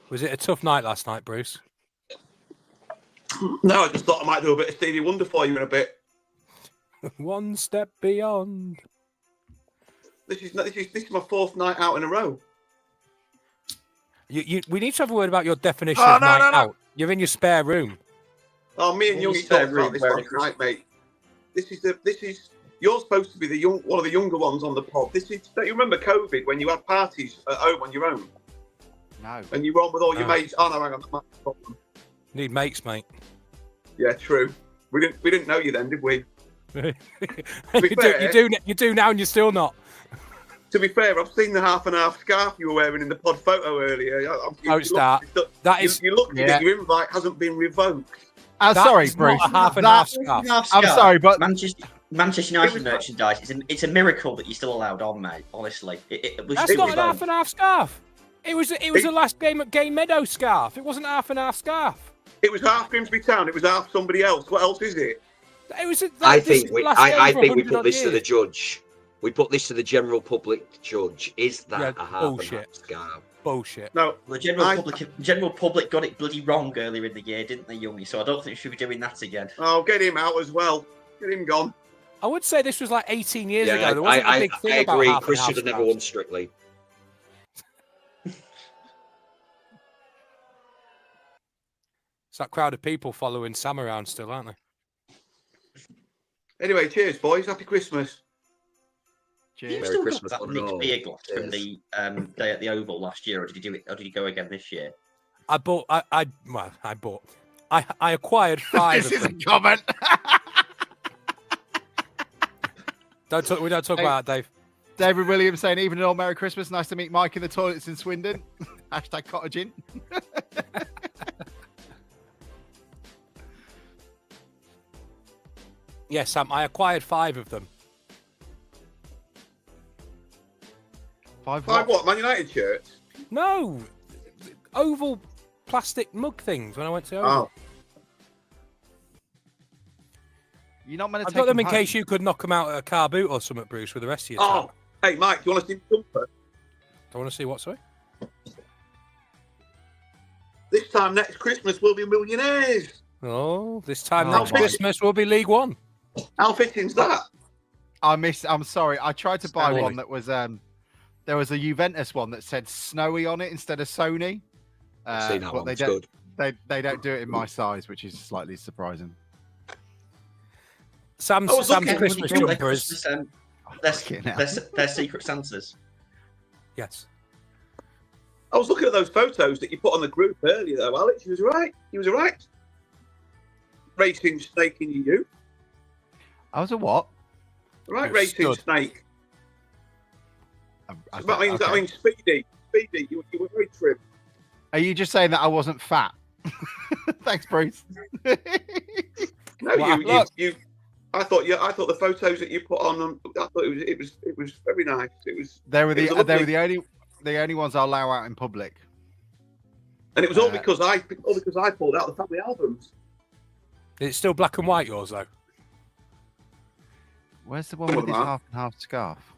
Was it a tough night last night, Bruce? No, I just thought I might do a bit of Stevie Wonder for you in a bit. One step beyond. This is my 4th night out in a row. We need to have a word about your definition of night out. You're in your spare room. Oh, me and Youngie talked about this last night, mate. This is. You're supposed to be one of the younger ones on the pod. Don't you remember COVID when you had parties at home on your own? No. And you were on with all your mates. Oh no, hang on, that's my problem. Need mates, mate. Yeah, true. We didn't know you then, did we? You do now, and you're still not. To be fair, I've seen the half and half scarf you were wearing in the pod photo earlier. Don't start. You looked at it. Your invite hasn't been revoked. Sorry, Bruce. Half and half scarf. I'm sorry, but Manchester United merchandise. It's a miracle that you're still allowed on, mate. Honestly, That's not an half and half scarf. It was the last game at Gay Meadow scarf. It wasn't half and half scarf. It was half Grimsby Town. It was half somebody else. What else is it? I think we put this to the judge. We put this to the general public judge. Is that a half and half scarf? Bullshit. No, the general public got it bloody wrong earlier in the year, didn't they, Youngie? So I don't think we should be doing that again. Oh, get him out as well. Get him gone. I would say this was like 18 years ago. There wasn't a big thing I about agree. half Chris and half should have never won Strictly. It's that crowd of people following Sam around still, aren't they? Anyway, cheers, boys. Happy Christmas. Cheers. You still got that mixed beer glass from the day at the Oval last year, or did you do it? Or did you go again this year? I acquired 5 this of is them. a comment. We don't talk about that, Dave. David Williams saying, even an old Merry Christmas. Nice to meet Mike in the toilets in Swindon. Hashtag cottaging. Yes, Sam, I acquired 5 of them. Five what? Man United shirts? No, oval plastic mug things when I went to Oval. Oh. You're not meant to I've got them in case you could knock them out at a car boot or something, Bruce, with the rest of your time. Hey, Mike, do you want to see the jumper? I want to see what, sorry? This time next Christmas we'll be millionaires. Oh, this time next Christmas will be League One. How fitting's that? I'm sorry. I tried to buy one that was there was a Juventus one that said Snowy on it instead of Sony. I've seen that but one. It's good. They don't do it in my size, which is slightly surprising. Sam's Christmas jumper is They're Secret Santas. Yes. I was looking at those photos that you put on the group earlier, though, Alex. He was right. Racing snake in your youth. I was a what? Right, racing snake. That means speedy. You were very trim. Are you just saying that I wasn't fat? Thanks, Bruce. No, you. I thought the photos that you put on them. I thought it was very nice. They were the only ones I'll allow out in public. And it was all because I pulled out the family albums. It's still black and white, yours though. Where's the one with this half and half scarf?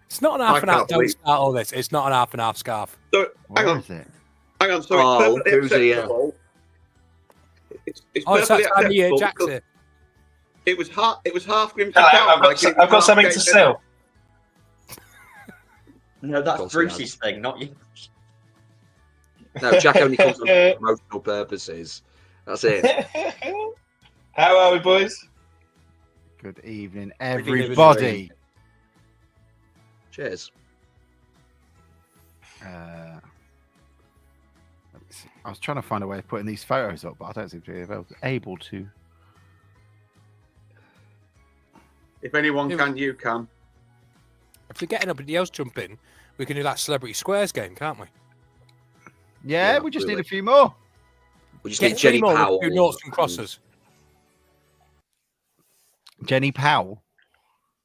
It's not an half and half. Don't start all this. It's not an half and half scarf. So, hang on. Is it? Hang on. So it's perfectly acceptable. It's perfectly acceptable. Jack's here. It was half Grimsby Town. I've got something to sell. No, that's Bruce's thing, not you. No, Jack only comes on for promotional purposes. That's it. How are we, boys? Good evening, everybody. Cheers. I was trying to find a way of putting these photos up, but I don't seem to be able to. If anyone can, you can. If we're getting anybody else jump in, we can do that Celebrity Squares game, can't we? Yeah, we just need a few more. We just need Jenny Powell. Do noughts and crosses. Jenny Powell?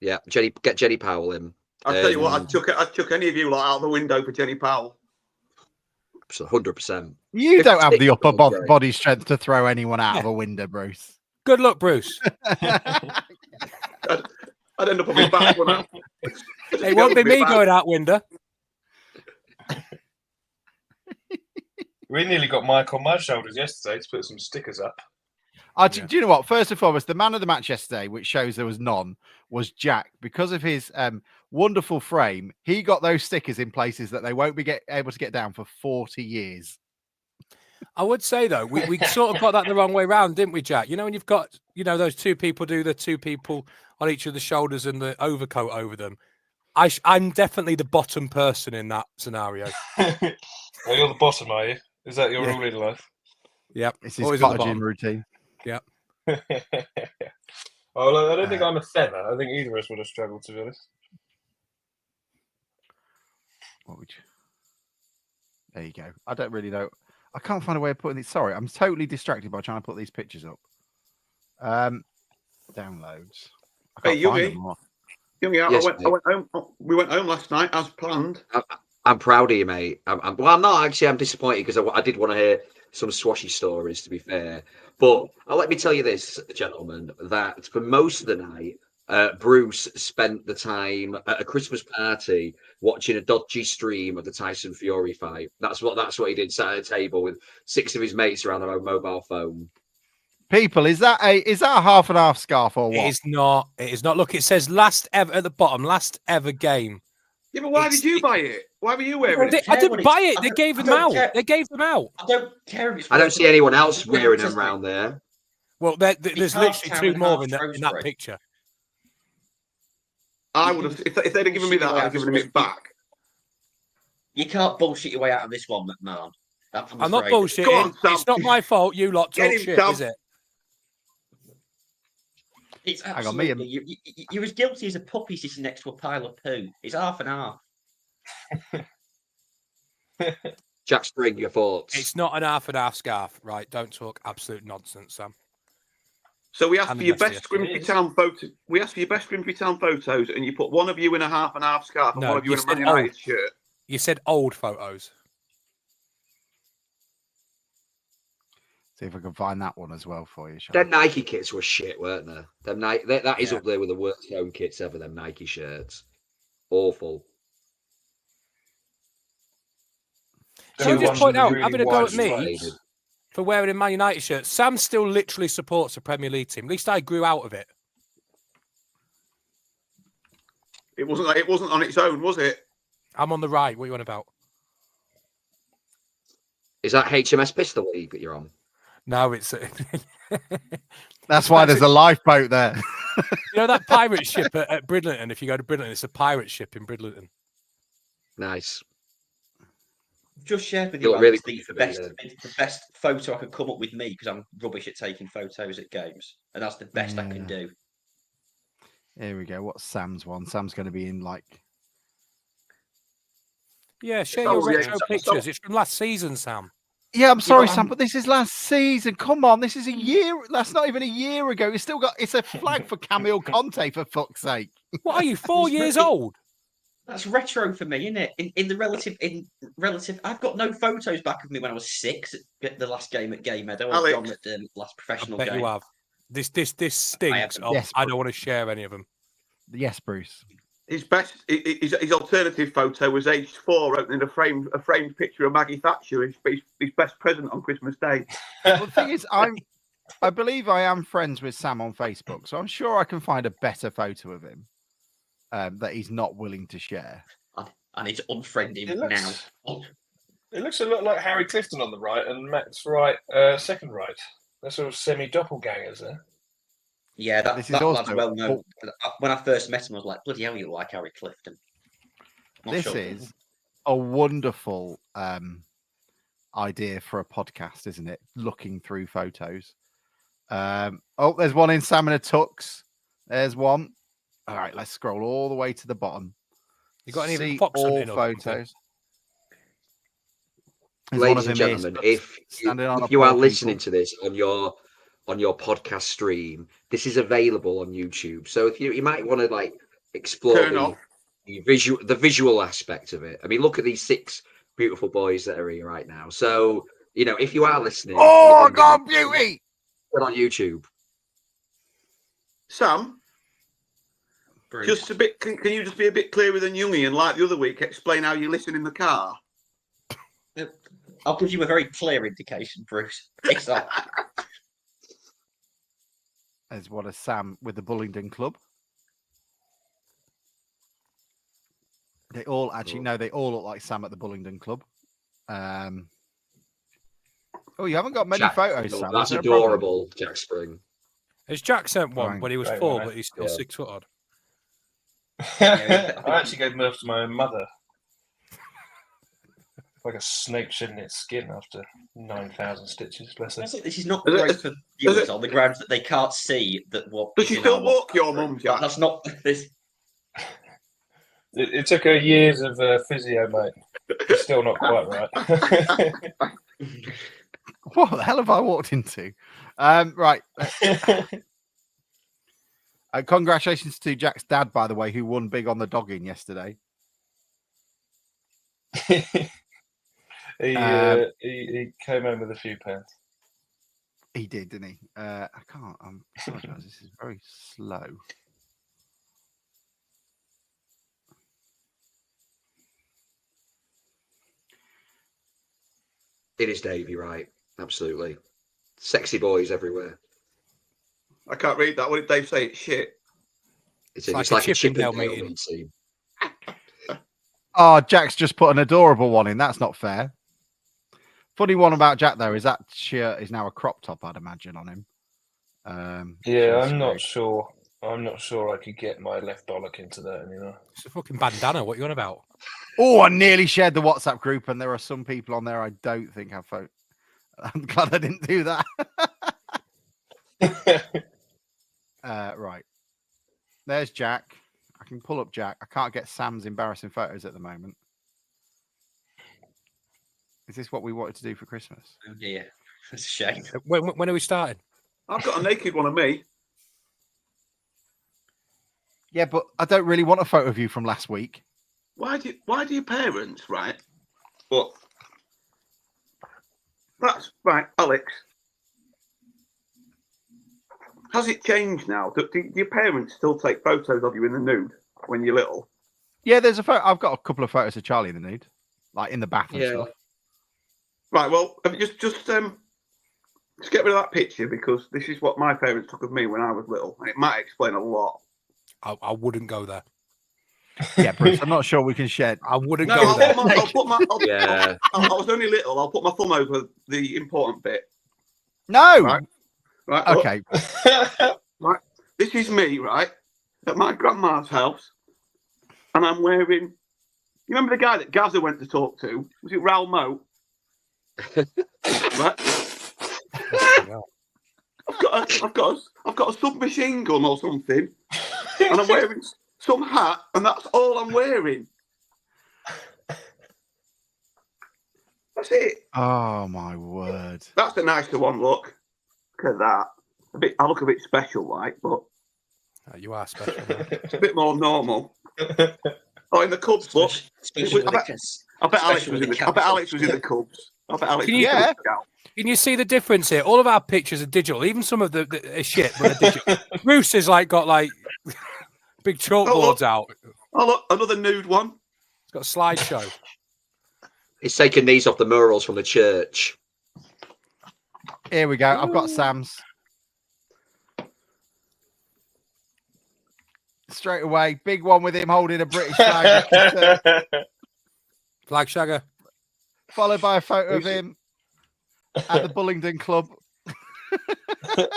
Yeah, get Jenny Powell in. I'll tell you what, I'd chuck any of you out the window for Jenny Powell. 100%. You don't have the upper body strength to throw anyone out of a window, Bruce. Good luck, Bruce. I'd end up on my back when I... It won't be me going out window. We nearly got Mike on my shoulders yesterday to put some stickers up. Do you know what? First and foremost, the man of the match yesterday, which shows there was none, was Jack. Because of his wonderful frame, he got those stickers in places that they won't be able to get down for 40 years. I would say, though, we sort of got that the wrong way round, didn't we, Jack? You know, when you've got, those two people do the two people on each of the shoulders and the overcoat over them. I'm definitely the bottom person in that scenario. Oh, you're the bottom, are you? Is that your rule in life? Yep. It's his cottaging routine. Yep. Well, I don't think I'm a feather. I think either of us would have struggled, to be honest. What would you... There you go. I don't really know. I can't find a way of putting it. Sorry, I'm totally distracted by trying to put these pictures up. Downloads. Hey, Youngie. Yes, I went home. We went home last night as planned. I'm proud of you, mate. I'm not actually. I'm disappointed because I did want to hear some swashy stories, to be fair. But let me tell you this, gentlemen, that for most of the night, Bruce spent the time at a Christmas party watching a dodgy stream of the Tyson Fury fight. That's what he did. Sat at a table with 6 of his mates around their mobile phone. People, is that a half and half scarf or what? It is not. It is not. Look, it says last ever at the bottom. Last ever game. Yeah, but why did you buy it? Why were you wearing it? I didn't buy it. They gave them out. They gave them out. I don't care. I don't see anyone else wearing them around there. Well, there's literally 2 more in that picture. I would have, if they'd have given me that, I'd have given him it back. You can't bullshit your way out of this one, McMahon. I'm not bullshitting. It's not my fault. You lot talk shit, is it? It's absolutely, you're as guilty as a puppy sitting next to a pile of poo. It's half and half. Jack Spring, your thoughts? It's not an half and half scarf, right? Don't talk absolute nonsense, Sam. So we asked for your best Grimsby Town photos. We asked for your best Grimsby Town photos, and you put one of you in a half and half scarf and one of you in a Man United shirt. You said old photos. See if I can find that one as well for you. Them Nike kits were shit, weren't they? That is up there with the worst home kits ever. Them Nike shirts, awful. Can I just point out, having a go at me for wearing a Man United shirt, Sam still literally supports a Premier League team. At least I grew out of it. It wasn't on its own, was it? I'm on the right. What are you on about? Is that HMS Pistol League that you're on? No, it's. That's why there's a lifeboat there. You know that pirate ship at Bridlington? If you go to Bridlington, it's a pirate ship in Bridlington. Nice. Just shared with you really the best photo I could come up with me because I'm rubbish at taking photos at games, and that's the best I can do. Here we go. What's Sam's one? Sam's going to be in like. Yeah, share your retro pictures. It's from last season, Sam. Yeah, I'm sorry, Sam, but this is last season. Come on, this is a year. That's not even a year ago. It's a flag for Camille Conte, for fuck's sake. What are you, 4 years old? That's retro for me, isn't it? In relative, I've got no photos back of me when I was 6 at the last game at Gay Meadow. I was on at the last professional game. You have. This stinks. I don't want to share any of them. Yes, Bruce. His alternative photo was aged 4, opening a framed picture of Maggie Thatcher. His best present on Christmas Day. Well, the thing is, I believe I am friends with Sam on Facebook, so I'm sure I can find a better photo of him that he's not willing to share. I need to unfriend him now. It looks a lot like Harry Clifton on the right and Matt's right, second right. They're sort of semi-doppelgangers there. Yeah, that's well known. When I first met him, I was like, bloody hell, you look like Harry Clifton. This is a wonderful idea for a podcast, isn't it? Looking through photos. There's one in Sam in a tux. There's one. All right, let's scroll all the way to the bottom. You got any See Fox all photos? Ladies and gentlemen, if you are listening to this on your podcast stream, this is available on YouTube. So if you might want to explore the visual aspect of it. I mean, look at these 6 beautiful boys that are here right now. So if you are listening, oh God, beauty! Get on YouTube. Sam, just a bit. Can you just be a bit clearer than Youngie and like the other week, explain how you listen in the car? I'll give you a very clear indication, Bruce. Piss off. As what is Sam with the Bullingdon Club. They all they all look like Sam at the Bullingdon Club. Oh, you haven't got many Jack, photos, no, Sam. that's Is there a problem? adorable, Jack Spring. Has Jack sent one Right. when he was Great 4, one, but he's still yeah. 6 foot odd? I actually gave birth to my own mother. Like a snake shedding its skin after 9,000 stitches. Bless her. I think this is not great for viewers on the grounds that they can't see that what. Does she still walk your mum, Jack? That's not this. It took her years of physio, mate. It's still not quite right. What the hell have I walked into? Right. Congratulations to Jack's dad, by the way, who won big on the dogging yesterday. He came home with a few pounds. He did, didn't he? I can't. I apologize. This is very slow. It is Davey, right? Absolutely. Sexy boys everywhere. I can't read that. What did Dave say? It's shit. It's like like a a Chippendale Chippendale meeting. meeting. Oh, Jack's just put an adorable one in. That's not fair. Funny one about Jack, though, is that shirt is now a crop top, I'd imagine, on him. Yeah, I'm not sure. I'm not sure I could get my left bollock into that anymore. It's a fucking bandana. What are you on about? Oh, I nearly shared the WhatsApp group, and there are some people on there I don't think have photos. I'm glad I didn't do that. Right. There's Jack. I can pull up Jack. I can't get Sam's embarrassing photos at the moment. Is this what we wanted to do for Christmas? Oh dear, it's a shame. When are we starting? I've got a naked one of me. Yeah, but I don't really want a photo of you from last week. Why do your parents, right? But that's right, Alex. Has it changed now? Do your parents still take photos of you in the nude when you're little? Yeah, there's a photo. I've got a couple of photos of Charlie in the nude, like in the bath and stuff. Right. Well, just get rid of that picture because this is what my parents took of me when I was little, and it might explain a lot. I wouldn't go there. Yeah, Bruce, I'm not sure we can share. I wouldn't No, go there. I was only little. I'll put my thumb over the important bit. No. Right. Okay. Right. This is me, right, at my grandma's house, and I'm wearing. You remember the guy that Gaza went to talk to? Was it Raoul Moat? Right. I've got a submachine gun or something, and I'm wearing some hat, and that's all I'm wearing. That's it. Oh my word. That's a nicer one. Look at that. I look a bit special, like, but You are special. it's a bit more normal. Oh, in the Cubs, look. I bet Alex was in the Cubs. I bet Alex was in the Scout. Can you see the difference here? All of our pictures are digital. Even some of the shit, but they're digital. Bruce has got big chalkboards out. Oh look, another nude one. It's got a slideshow. He's taking these off the murals from the church. Here we go. I've got Sam's. Straight away, big one with him holding a British flag. Flag shagger. Followed by a photo of him at the Bullingdon Club.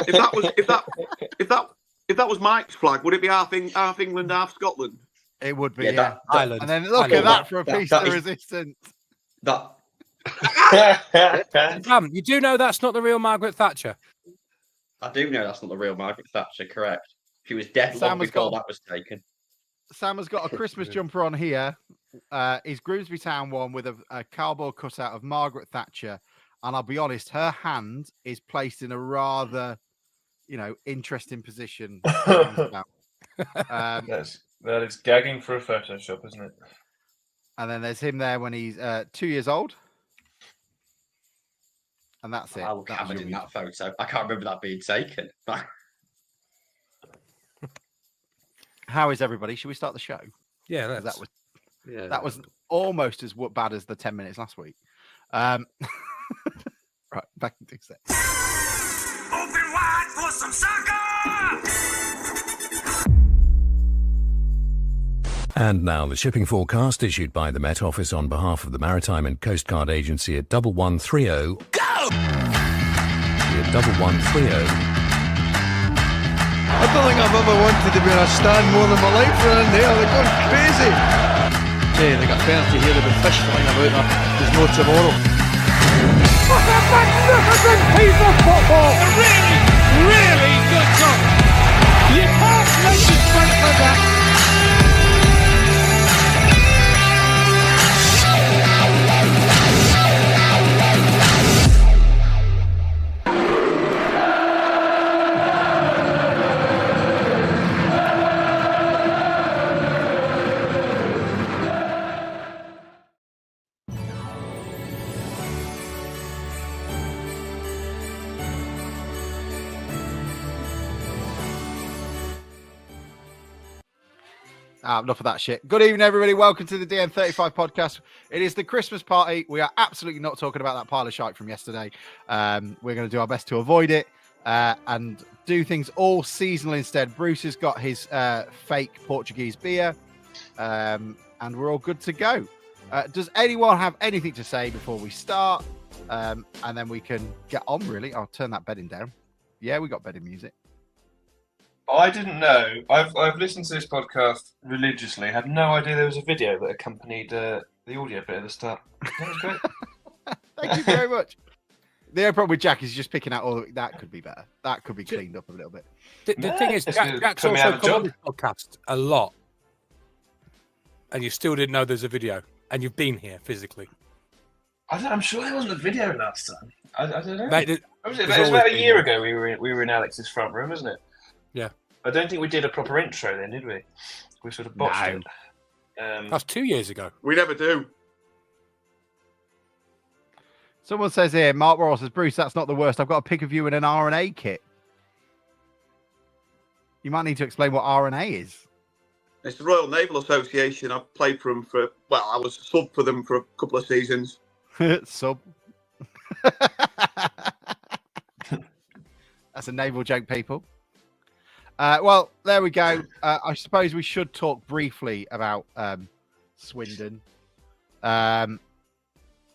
If that was Mike's flag, would it be half England, half Scotland? It would be, Yeah, Ireland. And then look at that for a piece of resistance. That You do know that's not the real Margaret Thatcher. I do know that's not the real Margaret Thatcher. Correct. She was dead Sam long has before got- that was taken. Sam has got a Christmas jumper on here. His Grimsby Town one with a cardboard cutout of Margaret Thatcher. And I'll be honest, her hand is placed in a rather, interesting position. That is gagging for a Photoshop, isn't it? And then there's him there when he's 2 years old. And that's it. I look That was hammered in your that photo. I can't remember that being taken. How is everybody? Should we start the show? Yeah, 'Cause that's... that was almost as bad as the 10 minutes last week. Right, back in 2 seconds. Open wide for some soccer! And now the shipping forecast issued by the Met Office on behalf of the Maritime and Coast Guard Agency at 1130. Go! At 1130. I don't think I've ever wanted to be in a stand more than my life around there. They're going crazy. Hey, they got penalty here. There'll be fish flying about there. There's no tomorrow. What a magnificent piece of football! A really, really good goal. You can't make it straight like that. Enough of that shit. Good evening, everybody. Welcome to the DN35 podcast. It is the Christmas party. We are absolutely not talking about that pile of shite from yesterday. We're going to do our best to avoid it and do things all seasonal instead. Bruce has got his fake Portuguese beer and we're all good to go. Does anyone have anything to say before we start? And then we can get on, really. I'll turn that bedding down. Yeah, we got bedding music. I didn't know. I've listened to this podcast religiously. Had no idea there was a video that accompanied the audio bit at the start. That was great. Thank you very much. The only problem with Jack is just picking out all that could be better. That could be cleaned up a little bit. The thing is, Jack's also come on this podcast a lot, and you still didn't know there's a video, and you've been here physically. I'm sure there wasn't a video last time. I don't know. Mate, it was about a year ago. We were in Alex's front room, wasn't it? Yeah. I don't think we did a proper intro then, did we? We sort of botched it. That's 2 years ago. We never do. Someone says here, Mark Ross says, Bruce, that's not the worst. I've got a pic of you in an RNA kit. You might need to explain what RNA is. It's the Royal Naval Association. I've played for them I was sub for them for a couple of seasons. Sub. That's a naval joke, people. Well, there we go. I suppose we should talk briefly about Swindon. I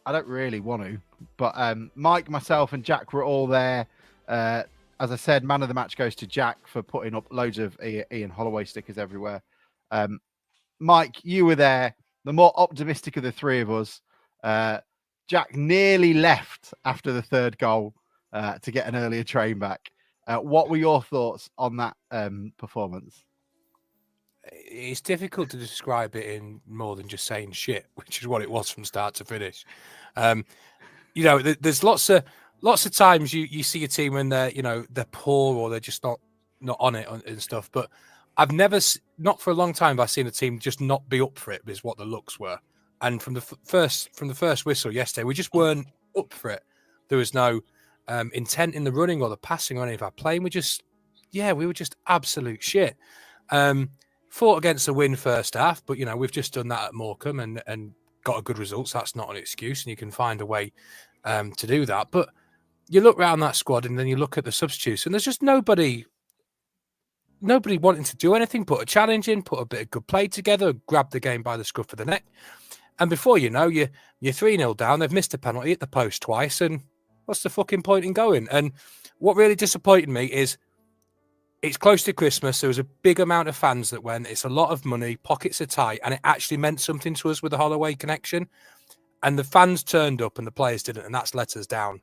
don't really want to, but Mike, myself, and Jack were all there. As I said, man of the match goes to Jack for putting up loads of Ian Holloway stickers everywhere. Mike, you were there, the more optimistic of the three of us. Jack nearly left after the third goal to get an earlier train back. What were your thoughts on that performance? It's difficult to describe it in more than just saying shit, which is what it was from start to finish. There's lots of times you see a team when they're poor or they're just not on it and stuff. But I've never, not for a long time, have I seen a team just not be up for it. Is what the looks were. And from the first whistle yesterday, we just weren't up for it. There was no intent in the running or the passing or any of our playing. We were just absolute shit. Fought against the win first half, but we've just done that at Morecambe and got a good result. So that's not an excuse, and you can find a way to do that. But you look around that squad and then you look at the substitutes, and there's just nobody wanting to do anything, put a challenge in, put a bit of good play together, grab the game by the scruff of the neck. And before you know, you're 3-0 down. They've missed a penalty at the post twice, and what's the fucking point in going? And what really disappointed me is it's close to Christmas. There was a big amount of fans that went. It's a lot of money. Pockets are tight. And it actually meant something to us with the Holloway connection. And the fans turned up and the players didn't. And that's let us down.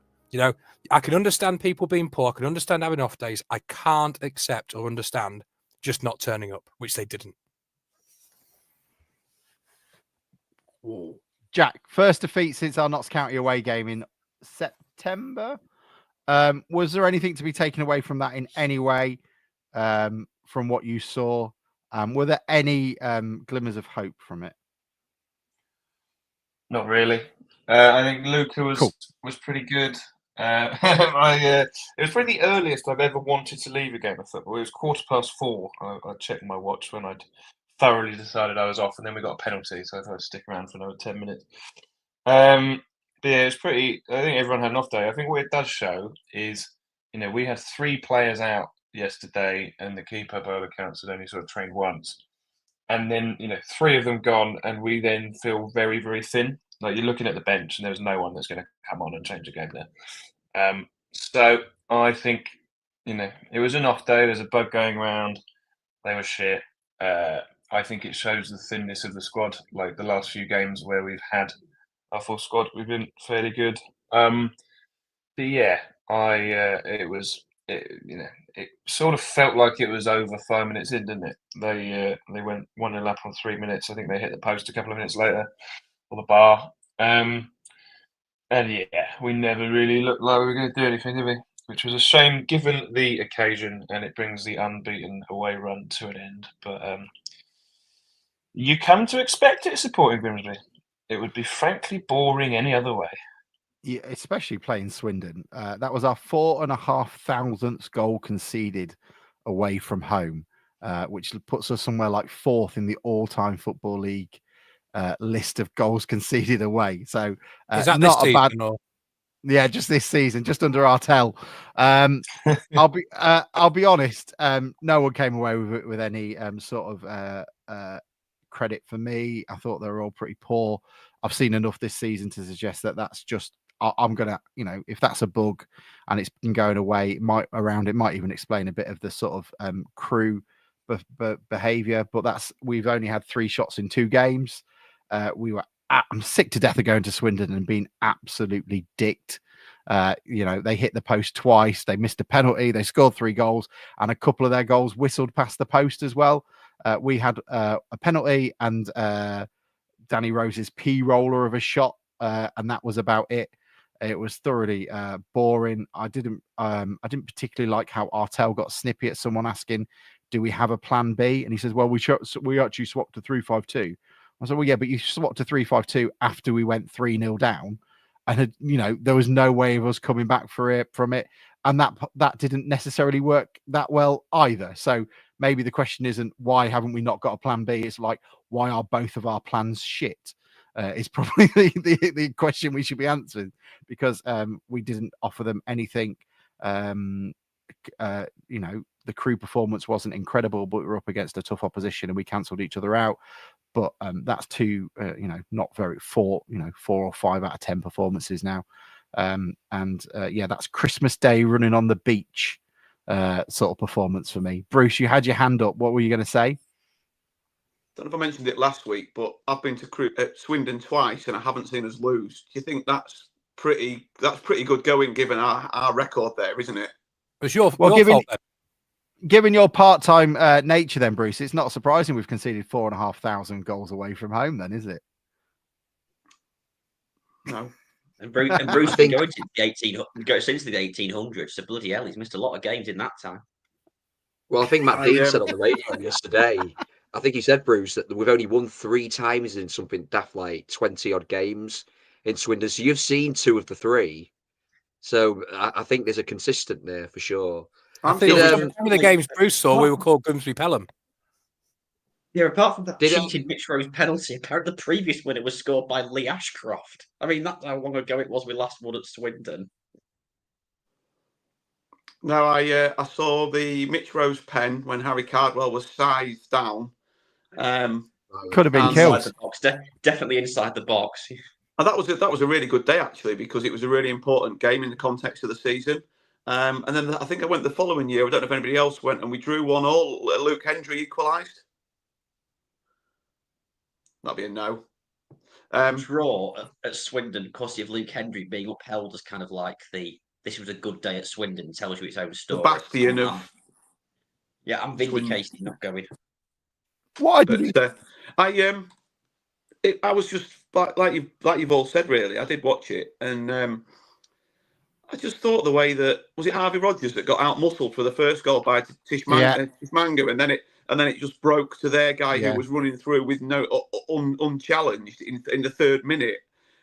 I can understand people being poor. I can understand having off days. I can't accept or understand just not turning up, which they didn't. Jack, first defeat since our Notts County away game in September. Was there anything to be taken away from that in any way from what you saw? Were there any glimmers of hope from it? Not really. I think Luca was pretty good. It was probably the earliest I've ever wanted to leave a game of football. It was 4:15. I checked my watch when I'd thoroughly decided I was off, and then we got a penalty, so I thought I'd stick around for another 10 minutes. Yeah, it's pretty. I think everyone had an off day. I think what it does show is, we had 3 players out yesterday, and the keeper, by all accounts, had only sort of trained once. And then, 3 of them gone, and we then feel very, very thin. Like, you're looking at the bench, and there's no one that's going to come on and change the game there. So I think, it was an off day. There's a bug going around. They were shit. I think it shows the thinness of the squad. Like the last few games where we've had our full squad, we've been fairly good. But yeah, it sort of felt like it was over 5 minutes in, didn't it? They went 1-0 up on 3 minutes. I think they hit the post a couple of minutes later, or the bar. And yeah, we never really looked like we were going to do anything, did we? Which was a shame given the occasion, and it brings the unbeaten away run to an end. But you come to expect it supporting Grimsby. It would be frankly boring any other way. Yeah, especially playing Swindon. That was our 4,500th goal conceded away from home, which puts us somewhere like 4th in the all-time Football League list of goals conceded away. So is that not this a bad. season, or? Yeah, just this season, just under Artell. I'll be honest. No one came away with it with any sort of credit for me. I thought they were all pretty poor. I've seen enough this season to suggest that that's just. I'm gonna, if that's a bug and it's been going away, it might even explain a bit of the sort of crew behavior. But we've only had 3 shots in 2 games. I'm sick to death of going to Swindon and being absolutely dicked. They hit the post twice. They missed a penalty. They scored 3 goals, and a couple of their goals whistled past the post as well. We had a penalty and Danny Rose's P roller of a shot, and that was about it. It was thoroughly boring. I didn't particularly like how Artell got snippy at someone asking, "Do we have a plan B?" And he says, "Well, we actually swapped to 3-5-2." I said, "Well, yeah, but you swapped to 3-5-2 after we went 3-0 down, and there was no way of us coming back from it, and that didn't necessarily work that well either. So maybe the question isn't why haven't we not got a plan B? It's like, why are both of our plans shit? Is probably the question we should be answering, because we didn't offer them anything. The crew performance wasn't incredible, but we were up against a tough opposition and we cancelled each other out. But that's 2, not very 4 or 5 out of 10 performances now. That's Christmas Day running on the beach sort of performance for me. Bruce, you had your hand up. What were you going to say? I don't know if I mentioned it last week, but I've been to Swindon twice and I haven't seen us lose. Do you think that's pretty good going given our record there, isn't it? It's your fault. Given your part-time nature, then, Bruce, it's not surprising we've conceded 4,500 goals away from home, then, is it? No. And Bruce been going to since the 1800s, so bloody hell, he's missed a lot of games in that time. Well, I think Matt Dean said on the radio yesterday, I think he said, Bruce, that we've only won 3 times in something daft like 20-odd games in Swindon. So you've seen 2 of the 3. So I think there's a consistent there for sure. I think some of the games Bruce saw, we were called Grimsby Pelham. Yeah, apart from that cheated Mitch Rose penalty, apparently the previous winner was scored by Lee Ashcroft. I mean, that's how long ago it was we last won at Swindon. No, I saw the Mitch Rose pen when Harry Cardwell was sized down. Could have been killed. The box, definitely inside the box. And that was a really good day, actually, because it was a really important game in the context of the season. And then I think I went the following year. I don't know if anybody else went, and we drew 1-1. Luke Hendry equalised. That'd be a no. Draw at Swindon, courtesy of Luke Hendry being upheld as kind of like this was a good day at Swindon, tells you its own story. The bastion of. Yeah, I'm vindicated not going. Why? I was just like you've all said. Really, I did watch it, and I just thought the way that was it Harvey Rogers that got out muscled for the first goal by Tishmanga, and then it just broke to their guy who was running through with no unchallenged in the 3rd minute,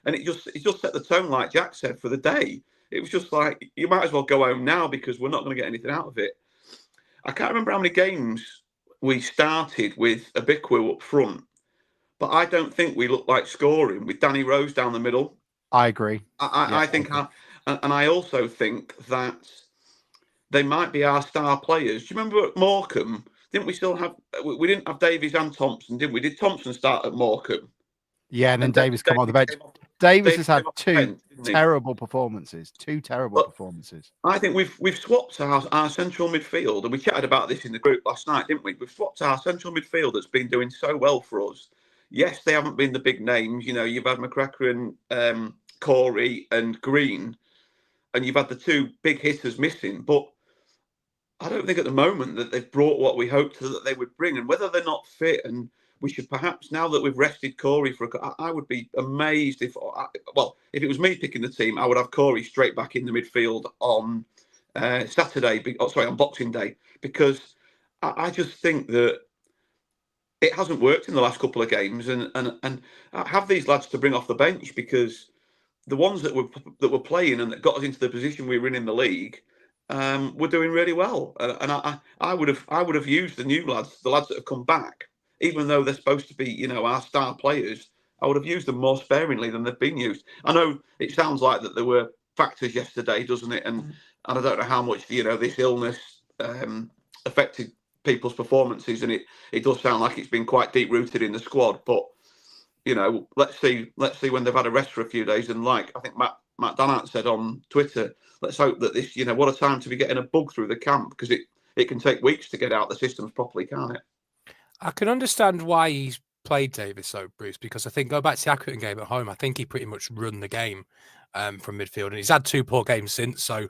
and it just set the tone, like Jack said, for the day. It was just like, you might as well go home now because we're not going to get anything out of it. I can't remember how many games we started with Abiku up front, but I don't think we looked like scoring with Danny Rose down the middle. I agree. I think, and I also think that they might be our star players. Do you remember at Morecambe? Didn't we still have? We didn't have Davies and Thompson, did we? Did Thompson start at Morecambe? Yeah, and then Davies come on the bench. Davies has had two terrible performances. I think we've swapped our central midfield, and we chatted about this in the group last night, didn't we? We've swapped our central midfield that's been doing so well for us. Yes, they haven't been the big names. You know, you've had McCracken and Corey and Green, and you've had the two big hitters missing. But I don't think at the moment that they've brought what we hoped that they would bring, and whether they're not fit. And we should perhaps, now that we've rested Corey I would be amazed if it was me picking the team, I would have Corey straight back in the midfield on on Boxing Day, because I just think that it hasn't worked in the last couple of games, and have these lads to bring off the bench, because the ones that were playing and that got us into the position we were in the league, we're doing really well, and I would have used the new lads, the lads that have come back, even though they're supposed to be, our star players. I would have used them more sparingly than they've been used. I know it sounds like that there were factors yesterday, doesn't it? And I don't know how much this illness affected people's performances, and it does sound like it's been quite deep rooted in the squad. But let's see when they've had a rest for a few days. And like I think Matt Dannart said on Twitter, let's hope that this, what a time to be getting a bug through the camp, because it can take weeks to get out the systems properly, can't it? I can understand why he's played Davis, though, Bruce, because I think, go back to the Accrington game at home, I think he pretty much run the game from midfield, and he's had 2 poor games since, so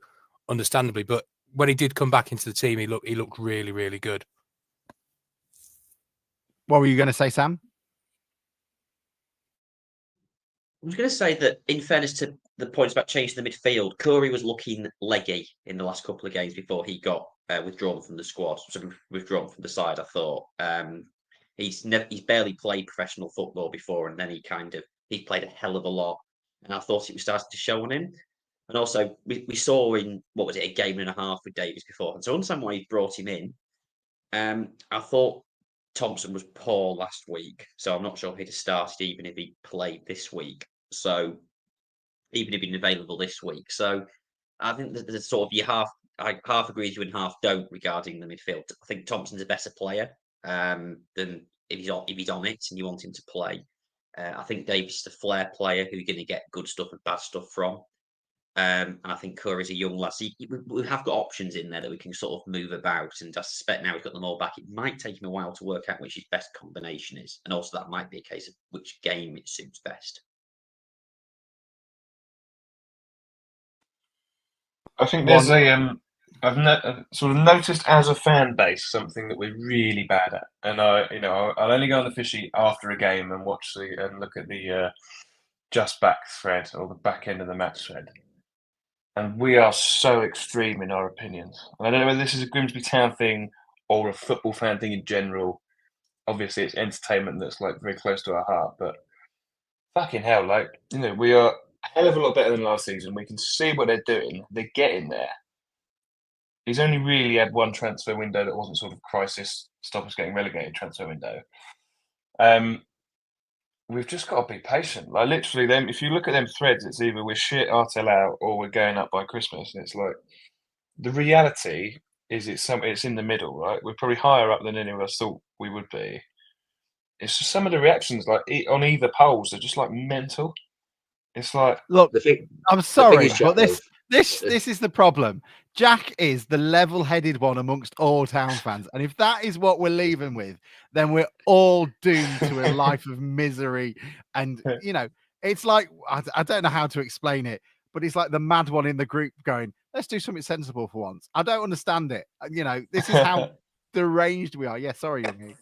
understandably. But when he did come back into the team, he looked really, really good. What were you going to say, Sam? I was going to say that, in fairness to the points about changing the midfield, Corey was looking leggy in the last couple of games before he got withdrawn from the squad, withdrawn from the side. I thought he's barely played professional football before, and then he played a hell of a lot, and I thought it was starting to show on him. And also, we saw in a game and a half with Davies before, and so I understand why he brought him in. I thought Thompson was poor last week, so I'm not sure he'd have started even if he played this week. So even if he'd been available this week, so I think that there's sort of I half agree with you and half don't regarding the midfield. I think Thompson's a better player than if he's on it and you want him to play. I think Davies is a flair player who you're going to get good stuff and bad stuff from. And I think Curry's a young lad. So we have got options in there that we can sort of move about. And I suspect now we've got them all back, it might take him a while to work out which his best combination is. And also that might be a case of which game it suits best. I think there's I've sort of noticed as a fan base something that we're really bad at, and I'll only go on the fishy after a game and look at the just back thread or the back end of the match thread, and we are so extreme in our opinions. And I don't know whether this is a Grimsby Town thing or a football fan thing in general. Obviously, it's entertainment that's like very close to our heart, but fucking hell, we are a hell of a lot better than last season. We can see what they're doing. They're getting there. He's only really had one transfer window that wasn't sort of crisis, stop us getting relegated transfer window. We've just got to be patient. Like literally, if you look at them threads, it's either we're shit Artel out or we're going up by Christmas. And it's like the reality is it's in the middle, right? We're probably higher up than any of us thought we would be. It's just some of the reactions, like on either polls, are just like mental. It's like, look, I'm sorry, but this is the problem. Jack is the level-headed one amongst all Town fans, and if that is what we're leaving with, then we're all doomed to a life of misery. And it's like I don't know how to explain it, but it's like the mad one in the group going, "Let's do something sensible for once." I don't understand it. This is how deranged we are. Yeah, sorry, Youngie.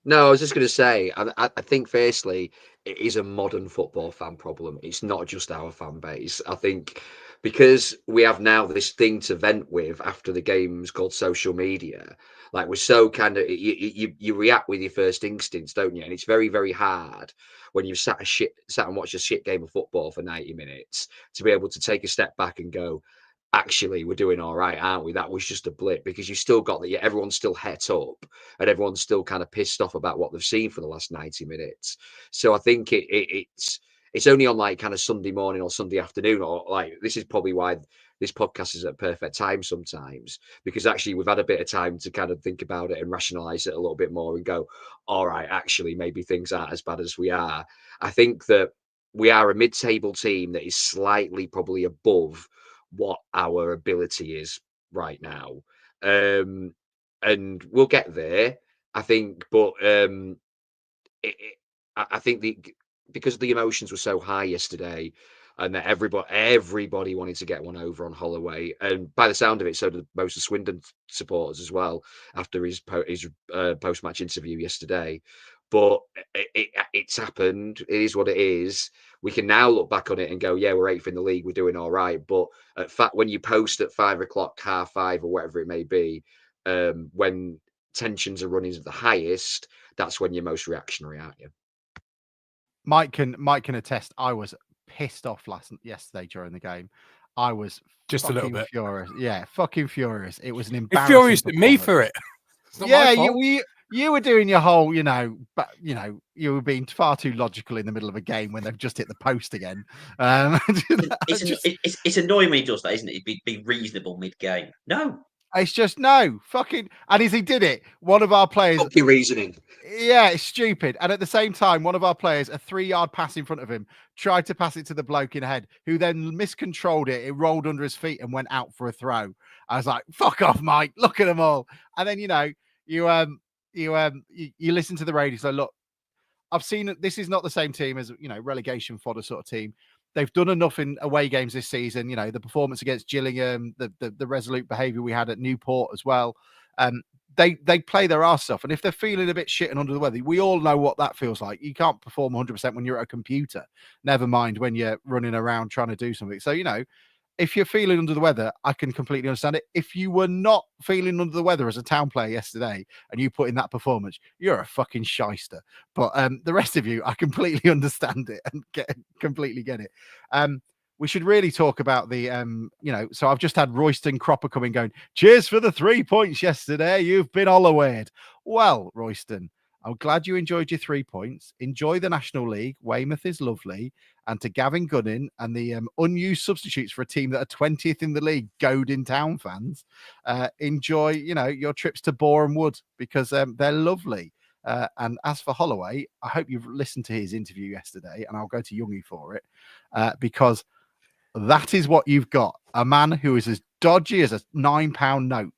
No, I was just going to say, I think firstly, it is a modern football fan problem. It's not just our fan base. I think because we have now this thing to vent with after the games called social media, like we're so kind of, you react with your first instincts, don't you? And it's very, very hard when you've sat and watched a shit game of football for 90 minutes to be able to take a step back and go, actually, we're doing all right, aren't we? That was just a blip, because you still got that. Everyone's still het up and everyone's still kind of pissed off about what they've seen for the last 90 minutes. So I think it's only on like kind of Sunday morning or Sunday afternoon, or like this is probably why this podcast is at perfect time sometimes, because actually we've had a bit of time to kind of think about it and rationalize it a little bit more and go, all right, actually maybe things aren't as bad as we are. I think that we are a mid-table team that is slightly probably above what our ability is right now. And we'll get there, I think, but I think because the emotions were so high yesterday, and that everybody wanted to get one over on Holloway, and by the sound of it, so did most of Swindon supporters as well after his post-match interview yesterday. But it's happened. It is what it is. We can now look back on it and go, yeah, we're 8th in the league. We're doing all right. But when you post at 5 o'clock, 5:30, or whatever it may be, when tensions are running at the highest, that's when you're most reactionary, aren't you? Mike can attest. I was pissed off yesterday during the game. I was just a little bit furious. Yeah, fucking furious. It was an You're embarrassing. furious at me for it. Yeah, you were doing your whole, but you were being far too logical in the middle of a game when they've just hit the post again. It's annoying when he does that, isn't it? Be reasonable mid-game. No. It's just no fucking, and as he did it, one of our players. Fuck your reasoning. Yeah, it's stupid. And at the same time, one of our players, a 3-yard pass in front of him, tried to pass it to the bloke in ahead, who then miscontrolled it. It rolled under his feet and went out for a throw. I was like, "Fuck off, Mike! Look at them all." And then you listen to the radio. So look, I've seen this is not the same team as relegation fodder sort of team. They've done enough in away games this season. The performance against Gillingham, the resolute behaviour we had at Newport as well. They play their arse off, and if they're feeling a bit shit and under the weather, we all know what that feels like. You can't perform 100% when you're at a computer. Never mind when you're running around trying to do something. So if you're feeling under the weather, I can completely understand it. If you were not feeling under the weather as a Town player yesterday and you put in that performance, you're a fucking shyster. But the rest of you, I completely understand it and completely get it. We should really talk about the, so I've just had Royston Cropper coming going, cheers for the 3 points yesterday. You've been Hollowayed. Well, Royston, I'm glad you enjoyed your 3 points. Enjoy the National League. Weymouth is lovely. And to Gavin Gunning and the unused substitutes for a team that are 20th in the league, goading Town fans, enjoy, your trips to Boreham Wood because they're lovely. And as for Holloway, I hope you've listened to his interview yesterday, and I'll go to Youngie for it because that is what you've got. A man who is as dodgy as a £9 note.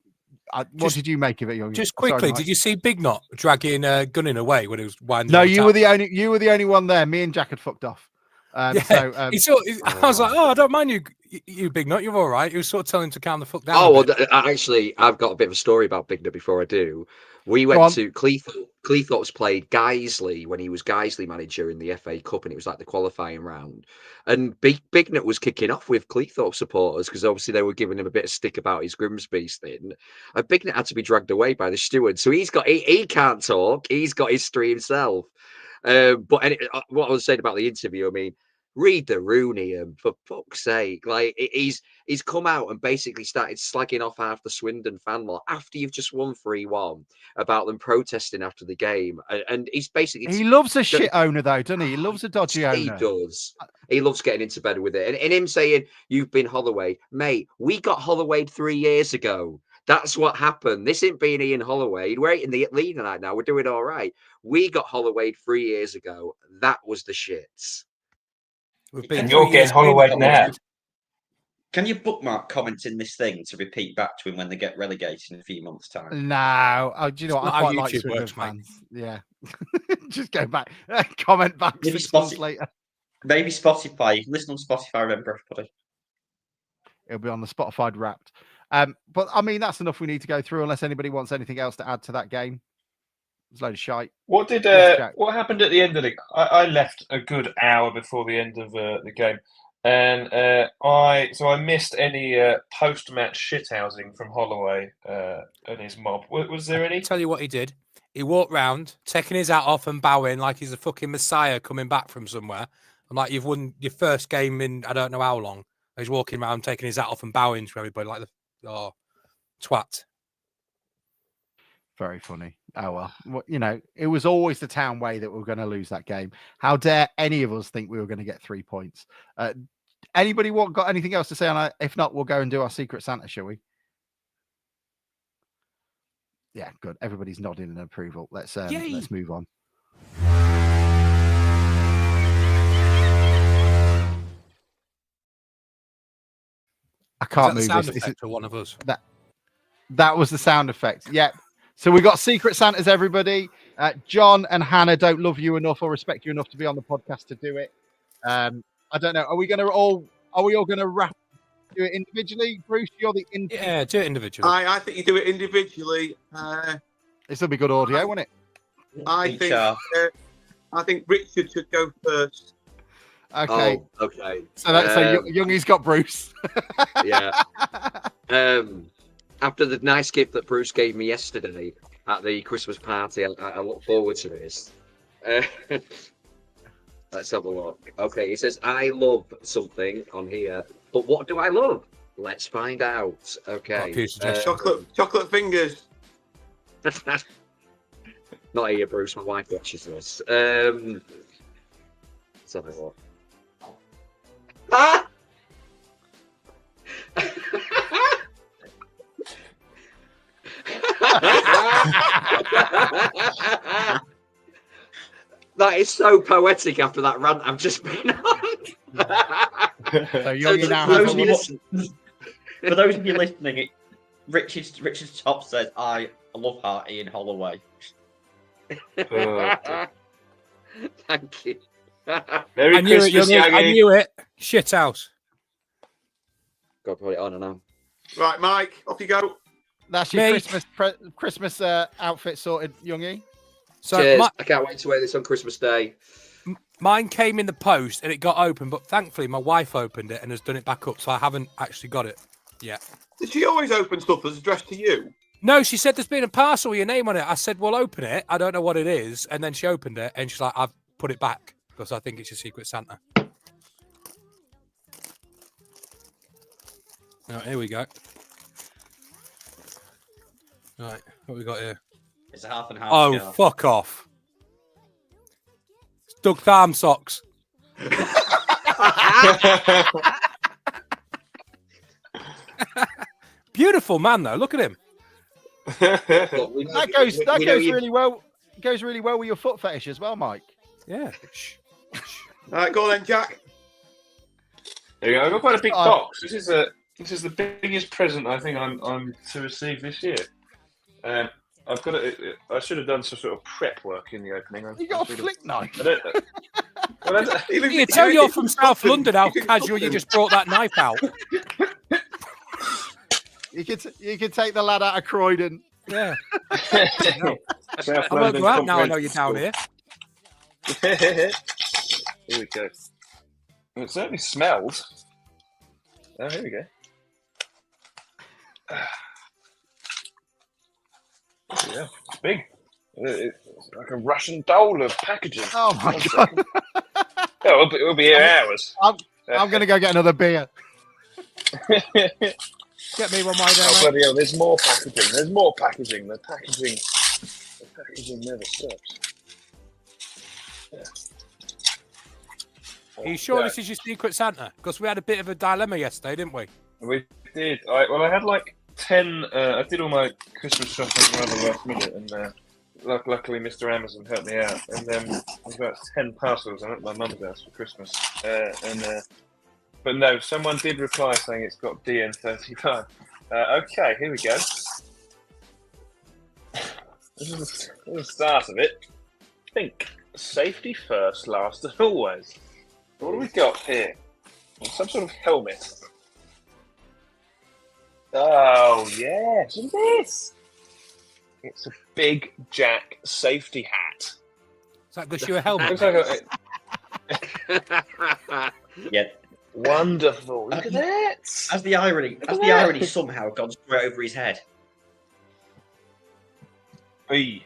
What did you make of it, Youngie? Just quickly, did you see Big Knot dragging Gunning away when it was winding? No, you were the only one there. Me and Jack had fucked off. I was like, I don't mind you Big Knot, you're all right. He was sort of telling him to calm the fuck down. Oh, well, actually, I've got a bit of a story about Big Knot before I do. We went to Cleethorpes played Guiseley when he was Guiseley manager in the FA Cup, and it was like the qualifying round. And Big Knot was kicking off with Cleethorpes supporters because obviously they were giving him a bit of stick about his Grimsby's thing. And Big Knot had to be dragged away by the steward, so he can't talk. He's got history himself. But what I was saying about the interview, I mean, read the Rooney, for fuck's sake. Like, he's come out and basically started slagging off half the Swindon fan lot after you've just won 3-1 about them protesting after the game. And he's basically... He loves a shit owner, though, doesn't he? He loves a dodgy owner. He does. He loves getting into bed with it. And him saying, you've been Holloway. Mate, we got Hollowayed 3 years ago. That's what happened. This ain't being Ian Holloway. We're in the lead tonight now. We're doing all right. We got Hollowayed 3 years ago. That was the shits. And you're getting Hollowayed now. Can you bookmark commenting this thing to repeat back to him when they get relegated in a few months' time? No. Do you know what? I quite like Swindon fans. Yeah. Just go back. Comment back Maybe 6 months later. Maybe Spotify. You can listen on Spotify, remember, everybody. It'll be on the Spotify Wrapped. But I mean, that's enough we need to go through unless anybody wants anything else to add to that game. There's a load of shite. What happened at the end of the? I left a good hour before the end of the game, and I missed any post-match shithousing from Holloway and his mob. Was there any? I'll tell you what he did. He walked round, taking his hat off and bowing like he's a fucking messiah coming back from somewhere. I'm like, you've won your first game in I don't know how long. He's walking around, taking his hat off and bowing to everybody like twat. Very funny. Oh well, you know, it was always the Town way that we were going to lose that game. How dare any of us think we were going to get 3 points? Anybody got anything else to say on it? If not, we'll go and do our Secret Santa, shall we? Yeah, good. Everybody's nodding in approval. Let's move on. I can't move sound this. effect for one of us. That was the sound effect. Yep. So we got Secret Santas, everybody. John and Hannah don't love you enough or respect you enough to be on the podcast to do it. I don't know. Are we all going to do it individually? Bruce, you're the Yeah, do it individually. I think you do it individually. This will be good audio, won't it? I think Richard should go first. Okay. Oh, okay. So Youngie's got Bruce. Yeah. After the nice gift that Bruce gave me yesterday at the Christmas party, I look forward to this. Let's have a look. Okay, he says, I love something on here, but what do I love? Let's find out. Okay. Chocolate fingers. Not here, Bruce. My wife watches this. Let's have a look. Ah! That is so poetic after that rant I've just been on. So Youngie now for those of you listening, Richard's top says, I love her, Ian Holloway. Thank you. Merry Christmas, I knew it. Shit house. Got to put it on and on. Right, Mike, off you go. That's your Christmas outfit sorted, Youngie. So cheers. I can't wait to wear this on Christmas Day. Mine came in the post and it got open, but thankfully my wife opened it and has done it back up, so I haven't actually got it yet. Did she always open stuff that's addressed to you? No, she said there's been a parcel with your name on it. I said, well, open it. I don't know what it is. And then she opened it and she's like, I've put it back because I think it's your Secret Santa. All right, here we go. Right, what we got here? It's a half and half. Oh, fuck off. It's Doug Tharm socks. Beautiful man, though. Look at him. That goes really well. Goes really well with your foot fetish as well, Mike. Yeah. All right, go on then, Jack. There you go. I've got quite a big box. This is the biggest present I think I'm to receive this year. I've got it. I should have done some sort of prep work in the opening. You got a flick knife. You can tell you're from South London how casual you just brought that knife out. You could take the lad out of Croydon. Yeah. I won't go out now. I know you're down here. Here we go. It certainly smells. Oh, here we go. Yeah, it's big. It's like a Russian doll of packaging. Oh my god! Yeah, we'll be here hours. I'm going to go get another beer. Get me one, my oh, bloody hell, there's more packaging. There's more packaging. The packaging never stops. Yeah. Are you sure this is your Secret Santa? Because we had a bit of a dilemma yesterday, didn't we? We did. I had like 10. I did all my Christmas shopping rather last minute, and luckily Mr. Amazon helped me out. And then there's about 10 parcels. I'm at my mum's house for Christmas, but no, someone did reply saying it's got DN35. Okay, here we go. This is the start of it. Think safety first, last and always. What do we got here? Some sort of helmet. Oh yes, look at this. It's a Big Jack safety hat. Is that because you're a helmet? Yeah. Wonderful. Look at that. As the irony somehow gone straight over his head. I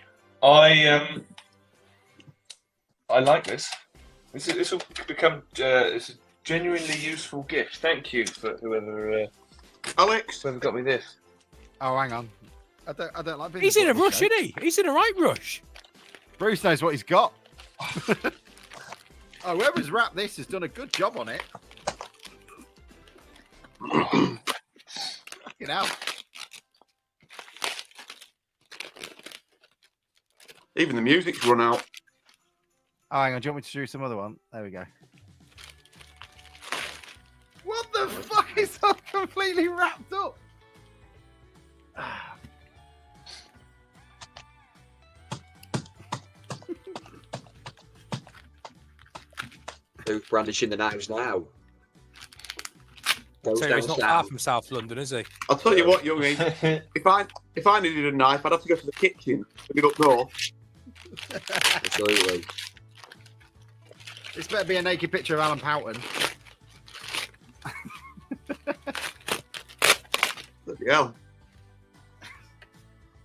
like this. This will become it's a genuinely useful gift. Thank you for whoever Alex. Whoever got me this. Oh, hang on. I don't like being. He's in a rush, isn't he? He's in a right rush. Bruce knows what he's got. Oh, whoever's wrapped this has done a good job on it. Fucking hell. Even the music's run out. Oh, hang on. Do you want me to do some other one? There we go. What the fuck is that completely wrapped up? Who's brandishing the knives now? Goes So down he's not south. far from South London, is he? I'll tell you what, youngie. if I needed a knife, I'd have to go to the kitchen. Get up north. Absolutely. This better be a naked picture of Alan Poughton. Bloody hell.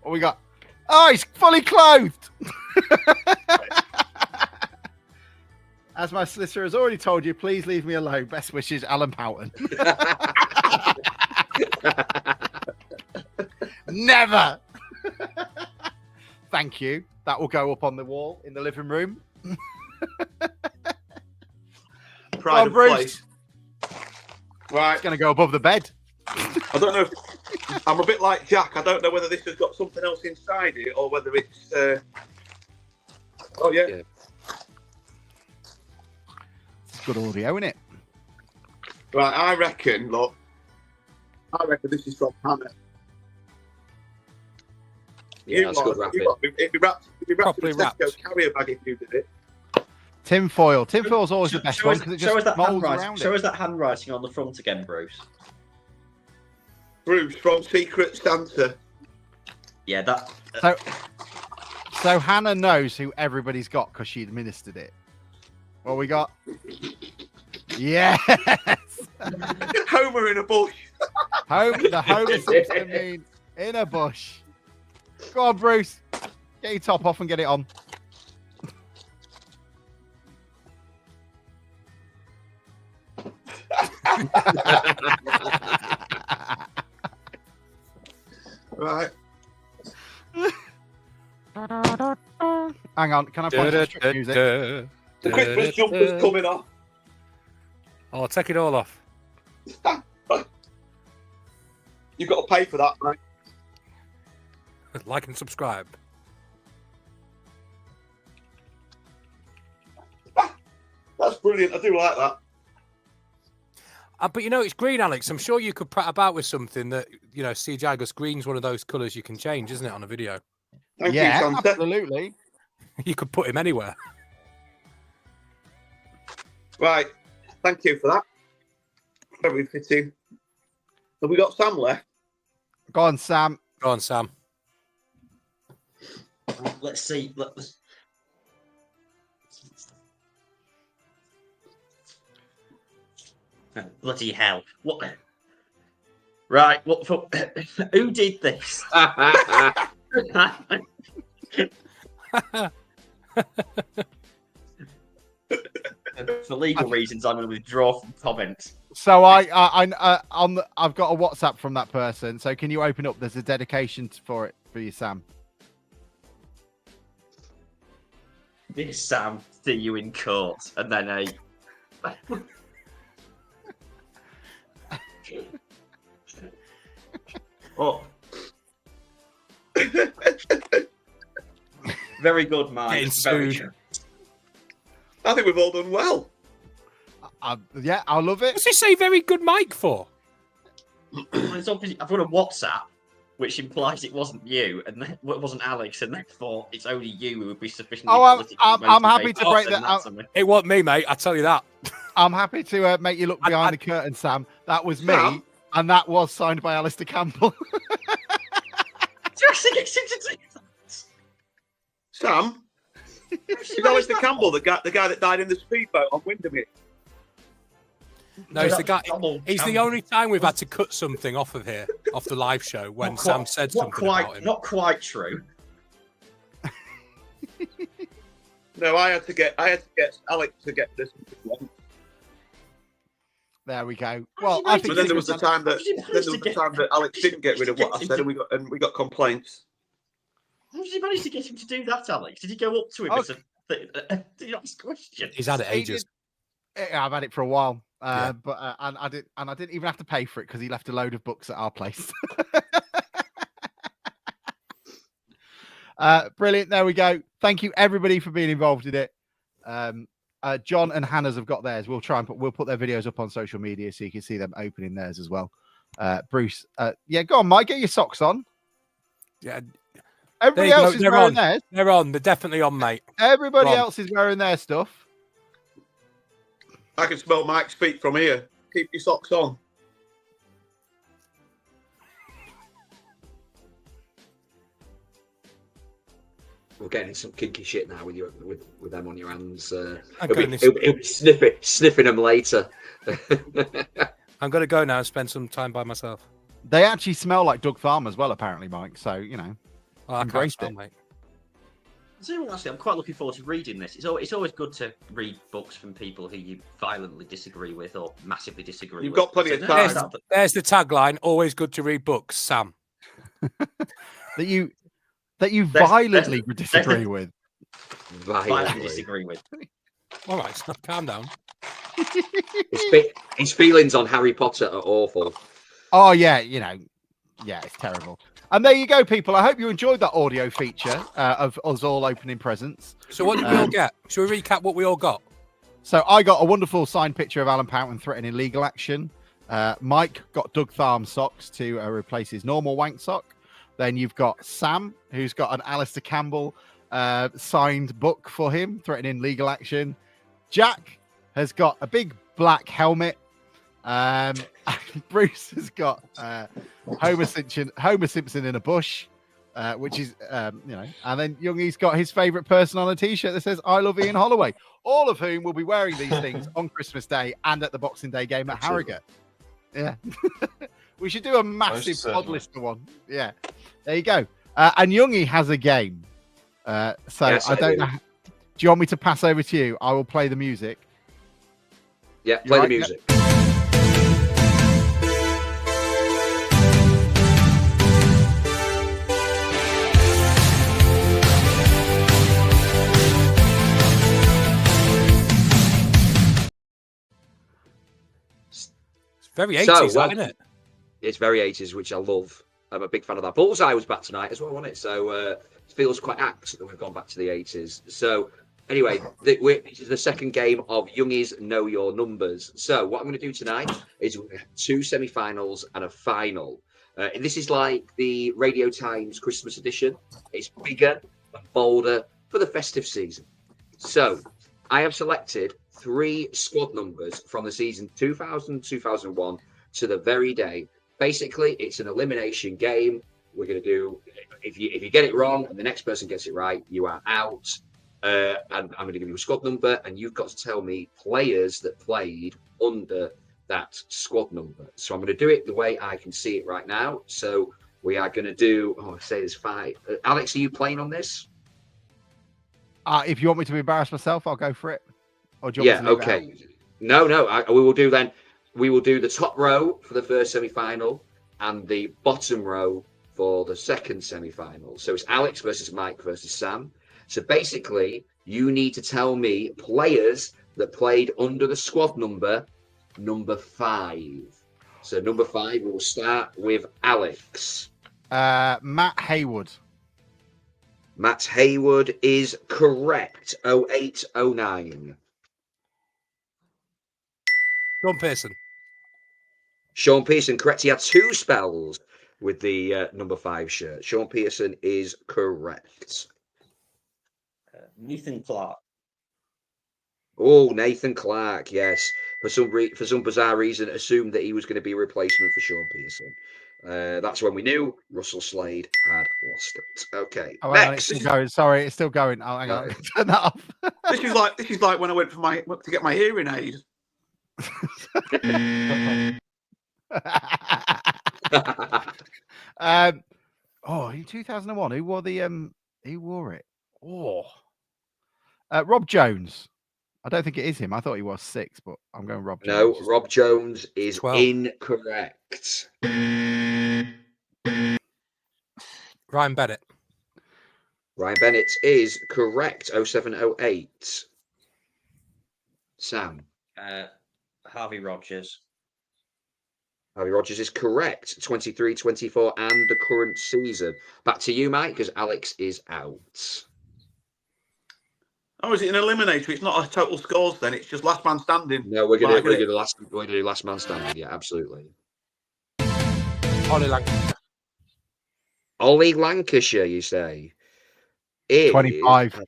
What we got? Oh, he's fully clothed. As my solicitor has already told you, please leave me alone. Best wishes, Alan Poughton. Never. Thank you. That will go up on the wall in the living room. Pride of Bruce. place. Right. It's going to go above the bed. I don't know if I'm a bit like Jack. I don't know whether this has got something else inside it or whether it's. Oh yeah. It's good audio, isn't it? Right. I reckon. Look. I reckon this is from Hannah. Yeah, that's good wrapping. It'd be wrapped Properly in a Tesco wrapped. carrier bag if you did it. Tin foil. Tin foil's always the best Show one us, because it show us just that molds handwriting. around Show it. us that handwriting on the front again, Bruce. Bruce from Secret Santa. Yeah, that. So Hannah knows who everybody's got because she administered it. What we got? Yes. Homer in a bush. The Homer Simpson meme in a bush. Go on, Bruce. Get your top off and get it on. Right. Hang on, can I find some strip music? The Christmas jumper's coming off. Oh, take it all off. You've got to pay for that, mate. Like and subscribe. That's brilliant. I do like that. But you know, it's green, Alex. I'm sure you could prat about with something that, you know, CGI goes green's one of those colours you can change, isn't it, on a video? Thank Yeah, you, Santa. absolutely. You could put him anywhere. Right. Thank you for that. Very fitting. Have we got Sam left? Go on, Sam. Go on, Sam. Let's see. Oh, bloody hell! What? Right. What? Who did this? For legal reasons, I'm going to withdraw from comments. So I've got a WhatsApp from that person. So can you open up? There's a dedication for it for you, Sam. Dear Sam, see you in court, and then a. Oh. Very good, Mike. Getting Very sued. I think we've all done well. Yeah, I love it. What's he say very good mic for? Well, it's obviously, I've got a WhatsApp, which implies it wasn't you, and then, well, it wasn't Alex, and therefore it's only you who would be sufficiently. Oh, politically I'm happy motivated to break send that. to me. It wasn't me, mate. I tell you that. I'm happy to make you look behind the curtain, Sam. That was me, Sam? and that was signed by Alistair Campbell. Do you actually get to do that? Sam? Is Alistair Campbell the guy that died in the speedboat on Windermere? No, he's the guy. Donald He's the Campbell. only time we've had to cut something off of here, off the live show, when Sam said something about him. Not quite true. No, I had to get Alex to get this one. There we go. Well, I I But think then there was the time that Alex didn't get rid of what I said, and we got complaints. How did you manage to get him to do that, Alex? Did he go up to him? Did you ask a question? He's had it ages. I've had it for a while, Yeah. but and I didn't even have to pay for it because he left a load of books at our place. Brilliant. There we go. Thank you everybody for being involved in it. John and Hannah's have got theirs. We'll put their videos up on social media so you can see them opening theirs as well. Bruce, yeah, go on, Mike, get your socks on. Yeah. Everybody else is wearing theirs. They're on. They're definitely on, mate. Everybody else is wearing their stuff. I can smell Mike's feet from here. Keep your socks on. We're getting some kinky shit now with them on your hands. He'll be sniffing them later. I'm going to go now and spend some time by myself. They actually smell like Doug Farm as well, apparently, Mike. So, embrace it. Mate. So actually, I'm quite looking forward to reading this. It's always good to read books from people who you violently disagree with or massively disagree with. You've got plenty of time. There's the tagline. Always good to read books, Sam. that you violently disagree with. Violently disagree with. All right, calm down. His feelings on Harry Potter are awful. Oh yeah, it's terrible. And there you go, people. I hope you enjoyed that audio feature of us all opening presents. So what did we all get? Should we recap what we all got? So I got a wonderful signed picture of Alan Poughton threatening legal action. Mike got Doug Tharm socks to replace his normal wank sock. Then you've got Sam, who's got an Alistair Campbell signed book for him, threatening legal action. Jack has got a big black helmet. Bruce has got Homer Simpson in a bush, which is, and then Youngie's got his favourite person on a T-shirt that says "I love Ian Holloway." All of whom will be wearing these things on Christmas Day and at the Boxing Day game at Harrogate. Yeah. We should do a massive pod lister one. Yeah. There you go. And Youngie has a game. Yes, I don't know. Do you want me to pass over to you? I will play the music. Yeah, play the music. Very 80s, isn't it? It's very 80s, which I love. I'm a big fan of that. Bullseye was back tonight as well, wasn't it? So it feels quite apt that we've gone back to the 80s. So anyway, this is the second game of Youngie's Know Your Numbers. So what I'm going to do tonight is we have 2 semi-finals and a final. This is like the Radio Times Christmas edition. It's bigger and bolder for the festive season. So I have selected 3 squad numbers from the season 2000-2001 to the very day. Basically, it's an elimination game. We're going to do, if you get it wrong and the next person gets it right, you are out. And I'm going to give you a squad number, and you've got to tell me players that played under that squad number. So I'm going to do it the way I can see it right now. So we are going to do, say there's 5. Alex, are you playing on this? If you want me to embarrass myself, I'll go for it. Or do you want me to okay. No, we will do then. We will do the top row for the first semi-final and the bottom row for the second semi-final. So it's Alex versus Mike versus Sam. So basically, you need to tell me players that played under the squad number 5. So number 5, we'll start with Alex. Matt Haywood. Matt Haywood is correct. 0809. Sean Pearson. Sean Pearson, correct. He had 2 spells with the number 5 shirt. Sean Pearson is correct. Nathan Clark. Oh, Nathan Clark, yes. For some bizarre reason, assumed that he was going to be a replacement for Sean Pearson. That's when we knew Russell Slade had lost it. Okay, next. It's still going. Sorry, it's still going. Oh, hang on. Turn that off. This is like when I went to get my hearing aid. In 2001, who wore it? Rob Jones. I don't think it is him. I thought he was 6, but I'm going Rob No, Jones. Rob Jones is 12. incorrect. Ryan Bennett. Ryan Bennett is correct. 0708. Sam. Harvey Rogers. Harvey Rogers is correct. 23-24 and the current season. Back to you, Mike, because Alex is out. Oh, is it an eliminator? It's not a total scores then. It's just last man standing. No, we're gonna Right, do last man standing. Yeah, absolutely. Ollie Lancashire. Ollie Lancashire, you say? Is 25.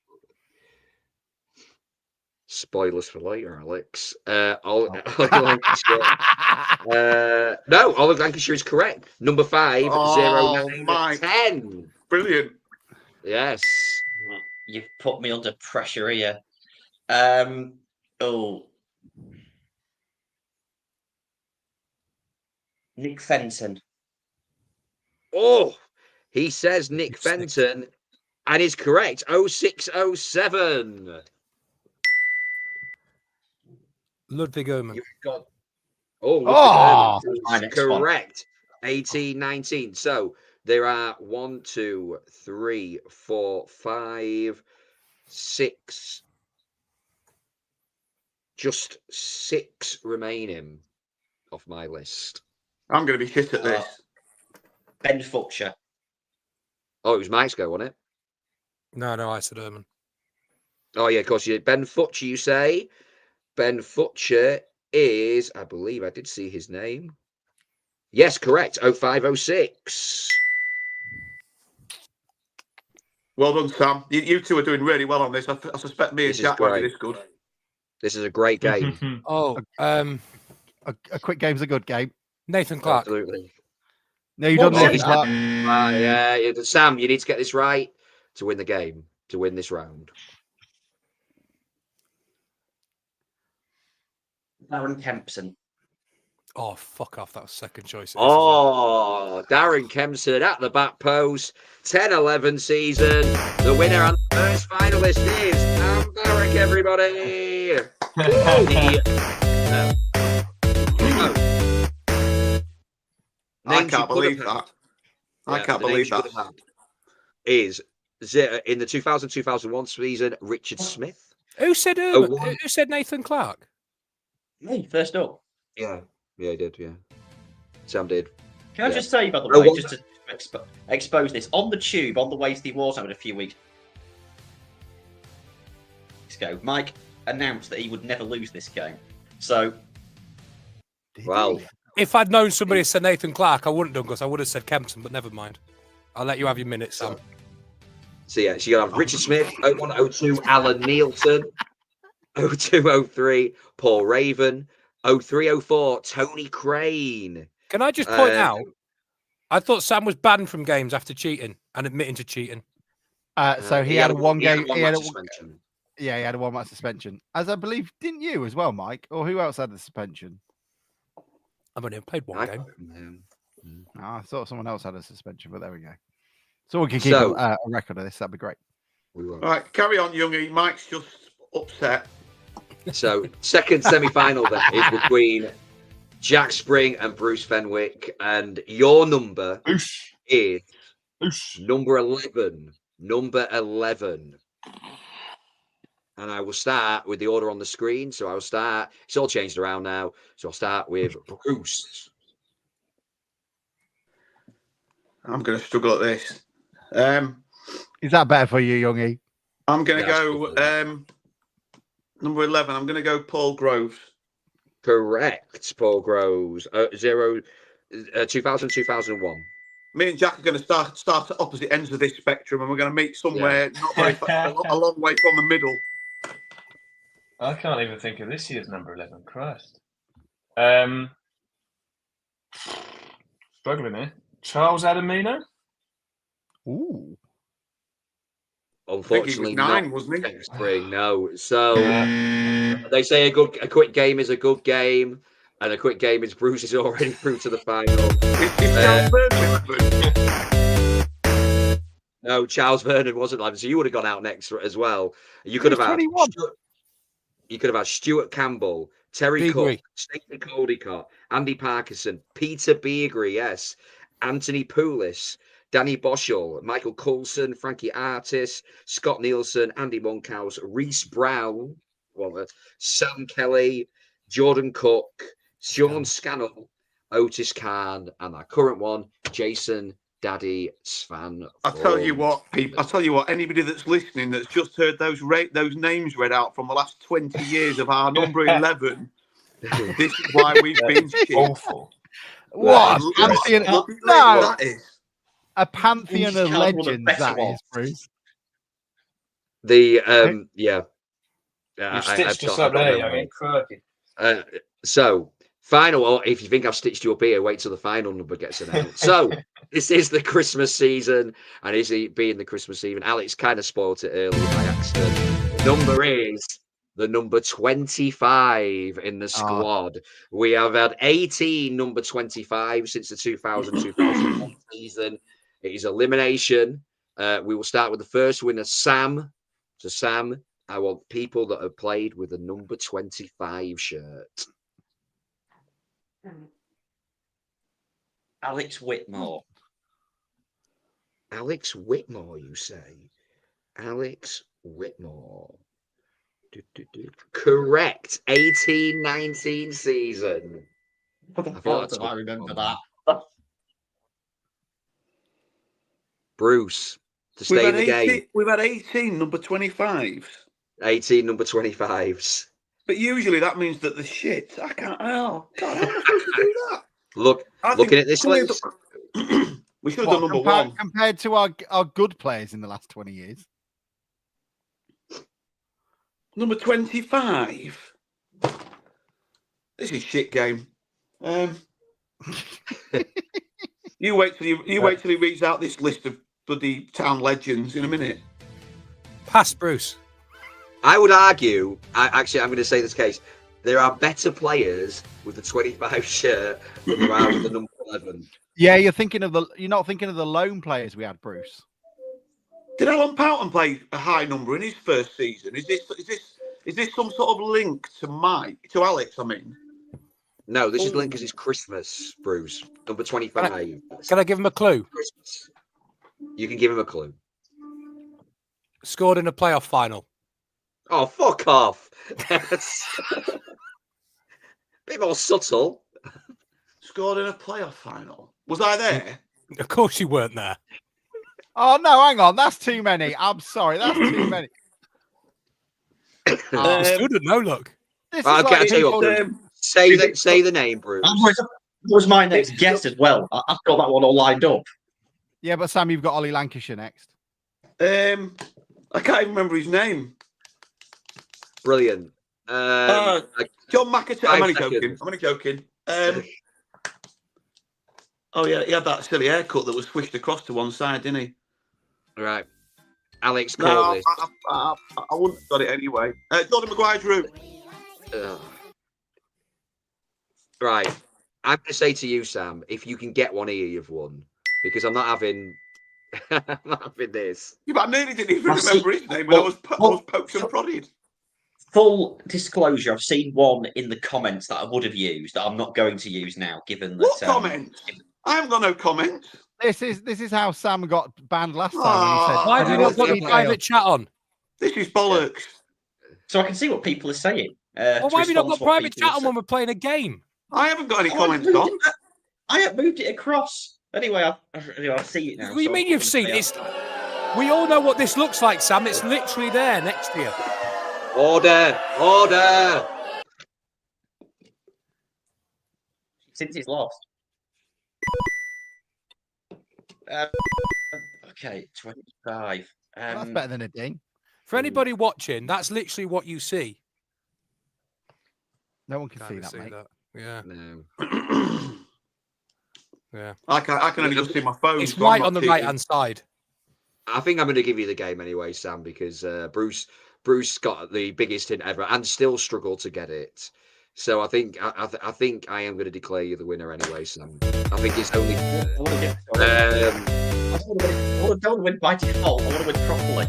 Spoilers for later, Alex. Ollie Lancashire. No, Ollie Lancashire is correct. Number 5, Oh, 09 Mike. 10. Brilliant. Yes. You've put me under pressure here. Nick Fenton. Oh, he says Nick 06. Fenton and is correct. 0607. Ludwig Erman. You've got Oh! My next one. correct. 18-19. So there are 1, 2, 3, 4, 5, 6. Just 6 remaining off my list. I'm going to be shit at this. Ben Futcher. Oh, it was Mike's go, wasn't it? No, I said Erman. Oh, yeah, of course. Ben Futcher, you say? Ben Futcher is, I believe I did see his name. Yes, correct. 0506. Well done, Sam. You two are doing really well on this. I suspect me and This is Jack won't be great. this good. This is a great game. Oh, A quick game's a good game. Nathan Clark. Absolutely. No, you What don't know was that. Yeah, Sam, you need to get this right to win the game, to win this round. Darren Kempson. Oh, fuck off. That was second choice. Oh, Darren Kempson at the back post. 10-11 season. The winner and the first finalist is Barrack, everybody. I can't believe that. I can't believe that. Is in the 2000-2001 season, Richard Smith. Who said Erman? Who said Nathan Clark? Me, first up. Yeah, he did, yeah. Sam did. Can I just say, by the Oh, way, what? just to expose this, on the tube, on the way to the awards in a few weeks ago, Mike announced that he would never lose this game. So, Well, If I'd known somebody said Nathan Clark, I wouldn't have done because I would have said Kempton, but never mind. I'll let you have your minutes, Sam. so yeah, so you have Richard Smith, 0102, Alan Nielsen, 0203, Paul Raven, 0304, Tony Crane. Can I just point out, I thought Sam was banned from games after cheating and admitting to cheating. So he had a one game. He had a suspension. Yeah, he had a 1-match suspension. As I believe, didn't you as well, Mike? Or who else had the suspension? I've only played one game. Oh, I thought someone else had a suspension, but there we go. So we can keep a record of this. That'd be great. We will. All right, carry on, Youngie. Mike's just upset. So second semi-final then is between Jack Spring and Bruce Fenwick, and your number is number 11. Number 11. And I will start with the order on the screen. So I will start. It's all changed around now. So I'll start with Bruce. I'm going to struggle at this. Is that better for you, Youngie? I'm going to go number 11. I'm going to go Paul Groves. Correct, Paul Groves. 2000-2001. Me and Jack are going to start at opposite ends of this spectrum, and we're going to meet somewhere not very a long way from the middle. I can't even think of this year's number 11. Christ. Struggling here. Charles Adamino? Ooh. Unfortunately, I think he not was 9, wasn't he? Spring, no. So they say a quick game is a good game, and a quick game is Bruce is already through to the final. No, Charles Vernon wasn't 11, so you would have gone out next as well. You could have had 21. You could have had Stuart Campbell, Terry Beagrie. Cook, Stacey Caldicott, Andy Parkinson, Peter Beagrie, yes, Anthony Poulis, Danny Boschel, Michael Coulson, Frankie Artis, Scott Nielsen, Andy Monkhouse, Reese Brown, Sam Kelly, Jordan Cook, Sean Scannell, Otis Khan, and our current one, Jason Daddy Svan. I tell you what, people. I tell you what. Anybody that's listening that's just heard those names read out from the last 20 years of our number 11, this is why we've been shit. Awful. What? No, No, that is. a pantheon of Just count one of the legends. better That ones. is, Bruce. The yeah. You've stitched us up there, I mean, crikey. So, final, if you think I've stitched you up here, wait till the final number gets announced. So, this is the Christmas season, and is it being the Christmas season? Alex kind of spoiled it earlier by accident. The number is the number 25 in the squad. We have had 18 number 25 since the 2000-2001 season. It is elimination. We will start with the first winner, Sam. So, Sam, I want people that have played with a number 25 shirt. Alex Whitmore. Alex Whitmore, you say? Alex Whitmore. Correct. 18-19 season. I remember that. Bruce, to stay in the game. We've had 18 number 25s. 18 number 25s. But usually that means that the shit. I can't. Oh, God, how am I supposed to do that? Look, looking at this list. We should have done number one. Compared to our good players in the last 20 years. Number 25. This is shit game. You wait till he reads out this list of bloody town legends in a minute. Pass, Bruce. I would argue, I'm going to say this case, there are better players with the 25 shirt than there are with the number 11. Yeah, you're not thinking of the lone players we had, Bruce. Did Alan Poughton play a high number in his first season? Is this some sort of link to Alex? I mean, no, this is linked because it's Christmas, Bruce. Number 25. Can I give him a clue? Christmas. You can give him a clue. Scored in a playoff final. Oh, fuck off. Bit more subtle. Scored in a playoff final. Was I there? Of course you weren't there. Oh, no, hang on. That's too many. I'm sorry. That's too many. You still didn't know, look. This I'll like tell you what, say the name, Bruce. That was my next guess as well. I've got that one all lined up. Yeah, but Sam, you've got Ollie Lancashire next. I can't even remember his name. Brilliant. John McAtee. I'm only joking. Oh yeah, he had that silly haircut that was swished across to one side, didn't he? Right. Alex, no, call this. I wouldn't have got it anyway. Jordan Maguire-Drew. Right. I'm going to say to you, Sam, if you can get one here, you've won. Because I'm not having this. Yeah, but I nearly didn't even remember his name when I was poked and prodded. Full disclosure, I've seen one in the comments that I would have used that I'm not going to use now, given that... What comments? I haven't got no comments. This is how Sam got banned last time. When he said, why have you not got a private chat on? This is bollocks. So I can see what people are saying. Well, why have you not got private chat on when we're playing a game? I haven't got any comments on. I have moved it across. Anyway, I see it now. What do you mean you've seen it? We all know what this looks like, Sam. It's literally there next to you. Order! Order! Since he's lost. Okay, 25. That's better than a ding. For anybody watching, that's literally what you see. No one can see that, mate. Yeah. No. Yeah. I can only just see my phone. It's right on the right-hand side. I think I'm going to give you the game anyway, Sam, because Bruce got the biggest hint ever and still struggled to get it. So I think I am going to declare you the winner anyway, Sam. I think it's only. I don't want to win by default. I want to win properly.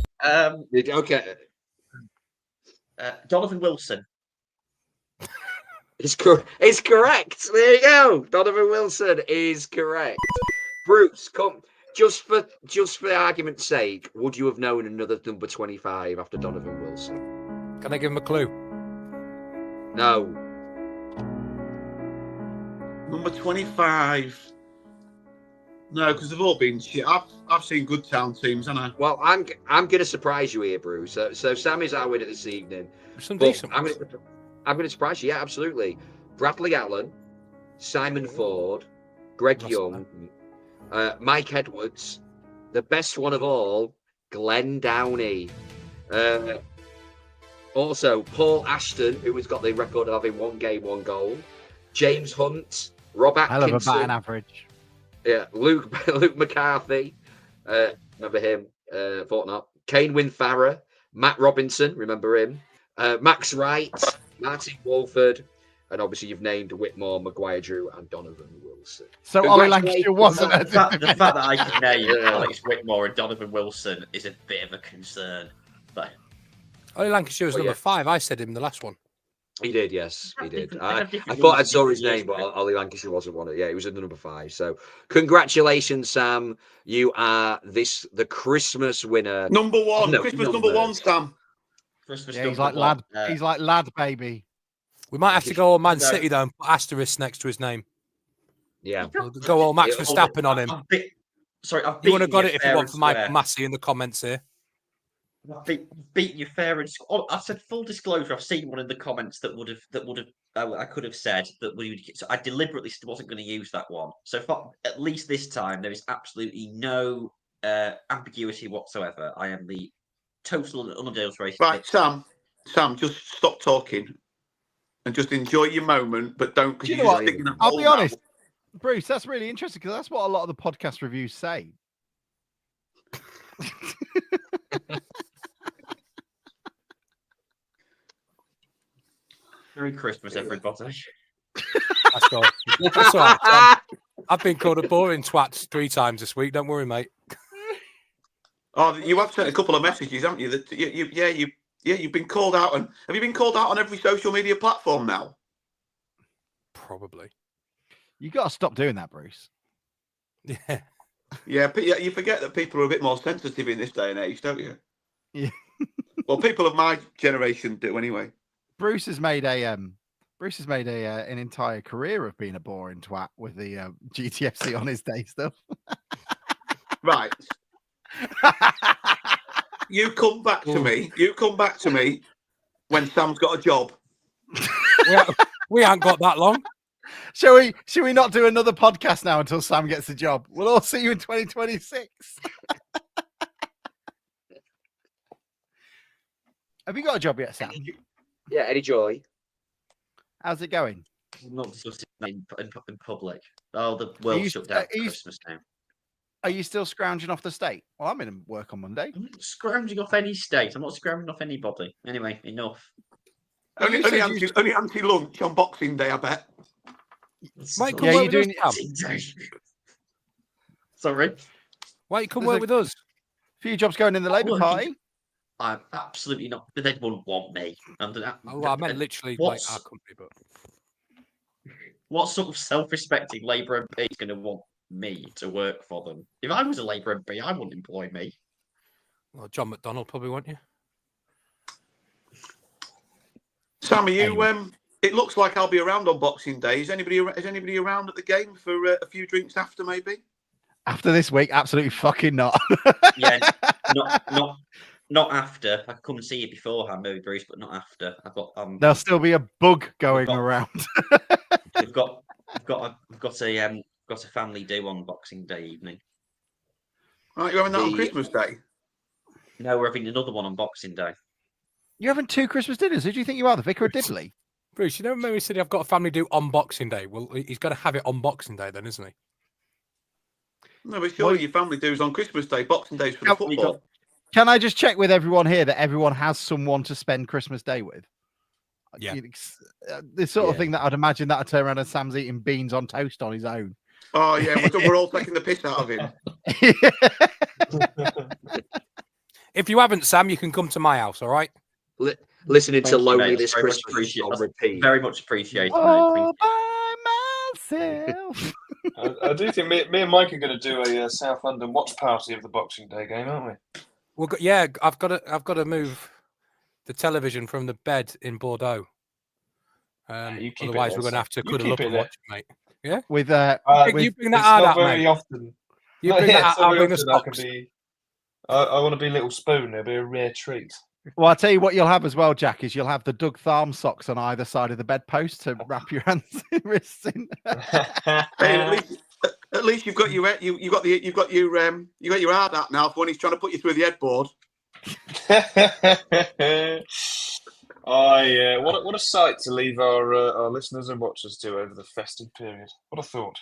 Okay. Donovan Wilson. It's correct. There you go. Donovan Wilson is correct. Bruce, come. Just for argument's sake, would you have known another number 25 after Donovan Wilson? Can I give him a clue? No. Number 25. No, because they've all been shit. I've seen good town teams, haven't I? Well, I'm going to surprise you here, Bruce. So Sam is our winner this evening. Some But decent I'm ones. going to surprise you. Yeah, absolutely. Bradley Allen, Simon Ford, Greg That's Young, Mike Edwards, the best one of all, Glenn Downey. Also, Paul Ashton, who has got the record of having 1 game, 1 goal. James Hunt, Rob Hell of a Atkinson. batting average. Yeah, Luke McCarthy. Remember him? Thought not. Kane Wynn-Farrer, Matt Robinson, remember him? Max Wright, Martin Wolford, and obviously you've named Whitmore, Maguire Drew, and Donovan Wilson. So Ollie Lancashire wasn't The a fact that I can name Alex Whitmore and Donovan Wilson is a bit of a concern. But Ollie Lancashire was Oh, number yeah. 5. I said him the last one. He did, yes, he did. Different- I different thought I ones saw his different name, but years, Ollie Lancashire wasn't one. Yeah, he was at the number 5. So, congratulations, Sam. You are the Christmas winner. Number 1. No, Christmas number 1, Sam. Christmas Yeah, he's number like one. lad. He's like lad, baby. We might have to go all Man No. City though and put asterisk next to his name. Yeah. We'll go all Max Yeah, Verstappen on him. I've You would have got you it if fair you want and for Michael square. Massey in the comments here. I've beaten you fair and square. Oh, I said full disclosure. I've seen one in the comments that would have. I could have said that we would. So I deliberately wasn't going to use that one. So for, at least this time, there is absolutely no ambiguity whatsoever. I am the total and unadulterated. Right, Sam, just stop talking and just enjoy your moment, but don't, because Do you you're know just what? sticking a I'll hole be now. honest, Bruce. That's really interesting because that's what a lot of the podcast reviews say. Merry Christmas, everybody. That's all. That's all right, Tom. I've been called a boring twat 3 times this week. Don't worry, mate. Oh, you have sent a couple of messages, haven't you? That you've been called out, and have you been called out on every social media platform now? Probably. You got to stop doing that, Bruce. Yeah. Yeah, but you forget that people are a bit more sensitive in this day and age, don't you? Yeah. Well, people of my generation do anyway. Bruce has made an entire career of being a boring twat with the GTFC on his day stuff. Right. You come back to me. You come back to me when Sam's got a job. We haven't got that long. Shall we not do another podcast now until Sam gets a job? We'll all see you in 2026. Have you got a job yet, Sam? Yeah, Eddie Joy. How's it going? I'm not discussing that in public. Oh, the world shut down for Christmas now. Are you still scrounging off the state? Well, I'm in work on Monday. I'm not scrounging off any state. I'm not scrounging off anybody. Anyway, enough. Only anti-lunch on Boxing Day, I bet. Mike, come Yeah, work you're with us, doing Sam. Sorry. Why you come There's work with us? Few jobs going in the Labour working. Party. I'm absolutely not. They wouldn't want me. Oh, I meant literally like What's- our company, but What sort of self-respecting Labour MP is going to want me to work for them? If I was a Labour MP, I wouldn't employ me. well, John McDonnell probably won't you? Sam, are you? Anyway. It looks like I'll be around on Boxing Day. Is anybody around at the game for a few drinks after, maybe? After this week, absolutely fucking not. Yeah, not after. I could come and see you beforehand, maybe Bruce, but not after. I've got There'll still be a bug going got- around. We've got a family do on Boxing Day evening. Right, you're having that on The- Christmas Day. No, we're having another one on Boxing Day. You're having 2 Christmas dinners. Who do you think you are, the Vicar of Diddley? Bruce, you know when we said I've got a family do on Boxing Day? Well, he's got to have it on Boxing Day then, isn't he? No, but surely your family do's on Christmas Day. Boxing Day's for the Have we football. Can I just check with everyone here that everyone has someone to spend Christmas Day with? Yeah. The sort of Yeah. thing that I'd imagine that I'd turn around and Sam's eating beans on toast on his own. Oh yeah, we're all taking the piss out of him. If you haven't, Sam, you can come to my house, all right? listening to Thank you, Lonely mate. This That's very much Christmas appreciated. on That's repeat. very much appreciated, mate. All Thank you. by myself. I do think me and Mike are going to do a South London watch party of the Boxing Day game, aren't we? Well, yeah, I've got to move the television from the bed in Bordeaux. You keep it Otherwise, there, we're going to son. have to You cuddle keep up it and there. watch it, mate. Yeah. With You bring that It's hard not out, very mate. often. You bring that out. It's not I'll very bring the often I can socks. be. I want to be Little Spoon. It'll be a rare treat. Well, I'll tell you what you'll have as well, Jack, is you'll have the Doug Tharm socks on either side of the bedpost to wrap your hands and wrists in. Hey, at least you've got your hard hat now for when he's trying to put you through the headboard. Oh yeah, what a sight to leave our listeners and watchers to over the festive period. What a thought.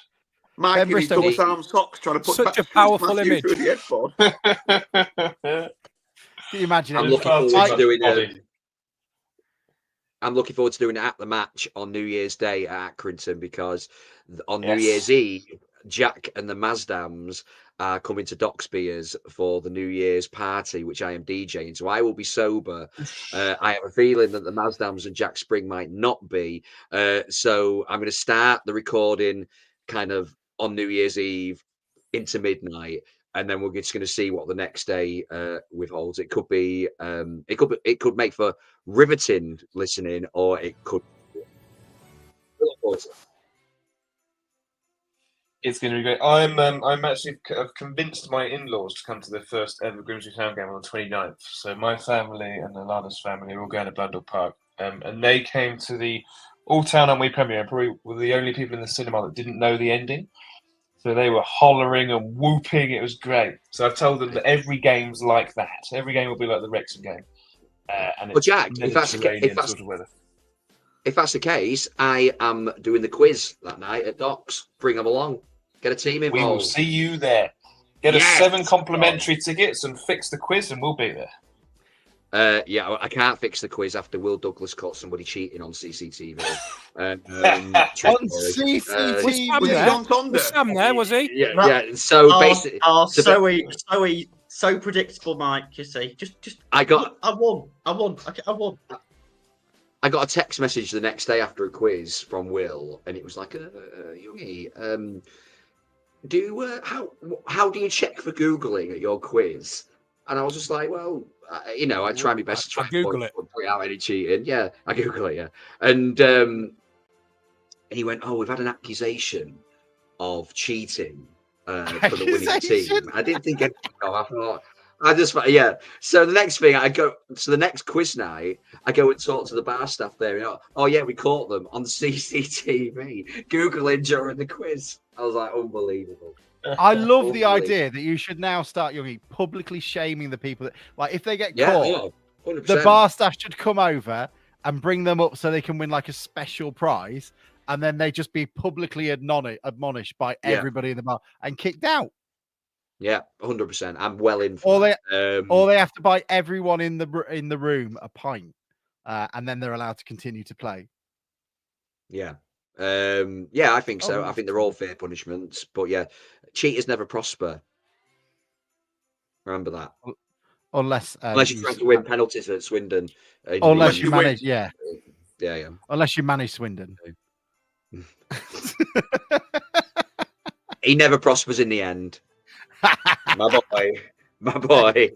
Mike in his Bristow double was- arm socks trying to put Such a powerful Matthew image. through the headboard. Can you imagine I'm it? looking far too forward to much doing body. I'm looking forward to doing it at the match on New Year's Day at Accrington, because on New Yes. Year's Eve, Jack and the Mazdams are coming to Doxbyers for the New Year's party, which I am DJing. So I will be sober. I have a feeling that the Mazdams and Jack Spring might not be. So I'm going to start the recording kind of on New Year's Eve into midnight. And then we're just going to see what the next day withholds. It could be, it could make for riveting listening, or it could. It's going to be great. I'm actually I've convinced my in-laws to come to the first ever Grimsby Town game on the 29th. So my family and Alana's family are all going to Blundell Park, and they came to the All Town on We premiere. Probably were the only people in the cinema that didn't know the ending. So they were hollering and whooping. It was great. So I've told them that every game's like that. Every game will be like the Wrexham game. And Well, it's Jack, if that's Mediterranean sort of weather. If that's the case, I am doing the quiz that night at Docks. Bring them along. Get a team We will involved. see you there. Get us 7 complimentary tickets and fix the quiz, and we'll be there. Yeah, I can't fix the quiz after Will Douglas caught somebody cheating on CCTV. On True story. CCTV. Was Yeah. it John Thunder? Was Sam there? Was he? Yeah. So basically, So predictable, Mike. You see, just I got I won. I got a text message the next day after a quiz from Will, and it was like, Yogi, how do you check for Googling at your quiz? And I was just like, well, I try my best to try I Google and point out any cheating. Yeah, I Google it, yeah. And he went, oh, we've had an accusation of cheating for the winning team. I didn't think anything of. I thought, yeah. So the next thing the next quiz night, I go and talk to the bar staff there. Oh yeah, we caught them on CCTV Googling during the quiz. I was like, unbelievable. I love the idea that you should now start, Yogi, publicly shaming the people that, like, if they get caught, 100%. the bar staff should come over and bring them up so they can win like a special prize, and then they just be publicly admonished by everybody in the bar and kicked out. Yeah, 100%. I'm well in. Or they have to buy everyone in the room a pint, and then they're allowed to continue to play. Yeah. I think so. Oh, I think they're all fair punishments, but yeah, cheaters never prosper. Remember that. Unless Unless you're trying to win penalties at Swindon. Unless you manage, yeah. Unless you manage Swindon. He never prospers in the end. My boy.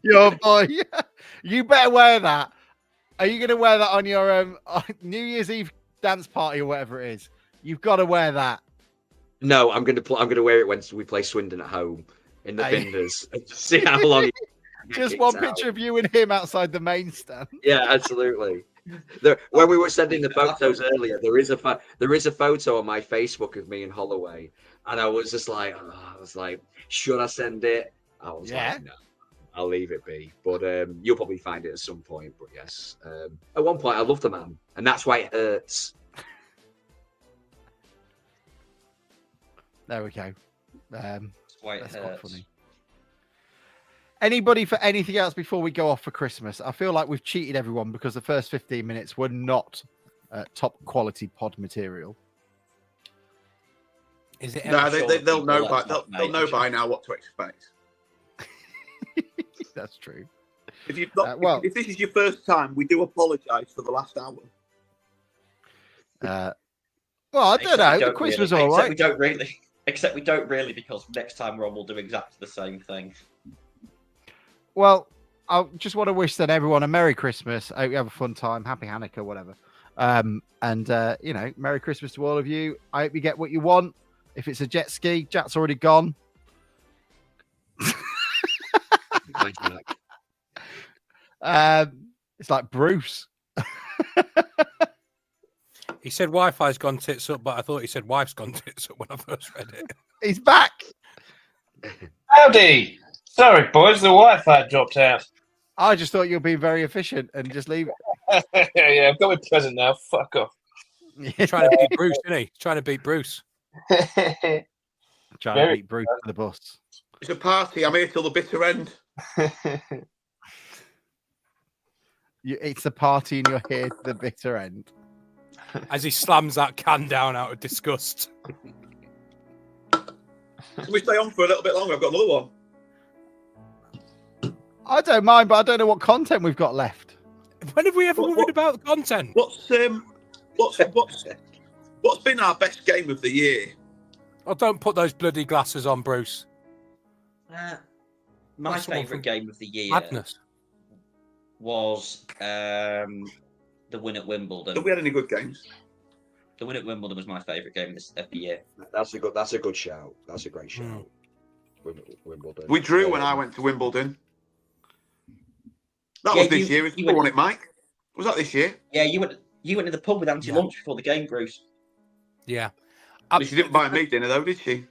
Your boy. You better wear that. Are you going to wear that on your New Year's Eve dance party or whatever it is? You've got to wear that. No, I'm going to wear it when we play Swindon at home in the Binders. See how long. Just one picture of you and him outside the main stand. Yeah, absolutely. When we were sending the photos earlier, there is a photo on my Facebook of me and Holloway, and I was just like, should I send it? I was like, no, I'll leave it be. But you'll probably find it at some point. But yes, at one point I loved the man, and that's why it hurts. There we go. That's why it that's hurts. quite funny. Anybody for anything else before we go off for Christmas? I feel like we've cheated everyone because the first 15 minutes were not top quality pod material. Is it? No, they'll know by now what to expect. That's true. If you've not, if this is your first time, we do apologise for the last hour. Well, I don't know. The quiz was all right. Except we don't really, because next time we're on, we'll do exactly the same thing. Well, I just want to wish then everyone a Merry Christmas. I hope you have a fun time. Happy Hanukkah, whatever. Merry Christmas to all of you. I hope you get what you want. If it's a jet ski, Jack's already gone. It's like Bruce. He said Wi-Fi's gone tits up, but I thought he said wife's gone tits up when I first read it. He's back. Howdy. Sorry, boys, the Wi-Fi dropped out. I just thought you were being very efficient and just leave it. Yeah, I've got my present now. Fuck off. He's trying to beat Bruce, isn't he? He's trying to beat Bruce. Trying to beat Bruce for the bus. It's a party. I'm here till the bitter end. It's a party and you're here to the bitter end. As he slams that can down out of disgust. Can we stay on for a little bit longer? I've got another one. I don't mind, but I don't know what content we've got left. When have we ever worried about the content? What's been our best game of the year? Oh, don't put those bloody glasses on, Bruce. My favourite game of the year Madness. was the win at Wimbledon. Have we had any good games? The win at Wimbledon was my favourite game of the year. That's a good shout. That's a great shout. Wimbledon. We drew when I went to Wimbledon. That was this year. You won it, Mike. Was that this year? Yeah, you went to the pub with Auntie lunch before the game, Bruce. Yeah. She didn't buy me dinner though, did she?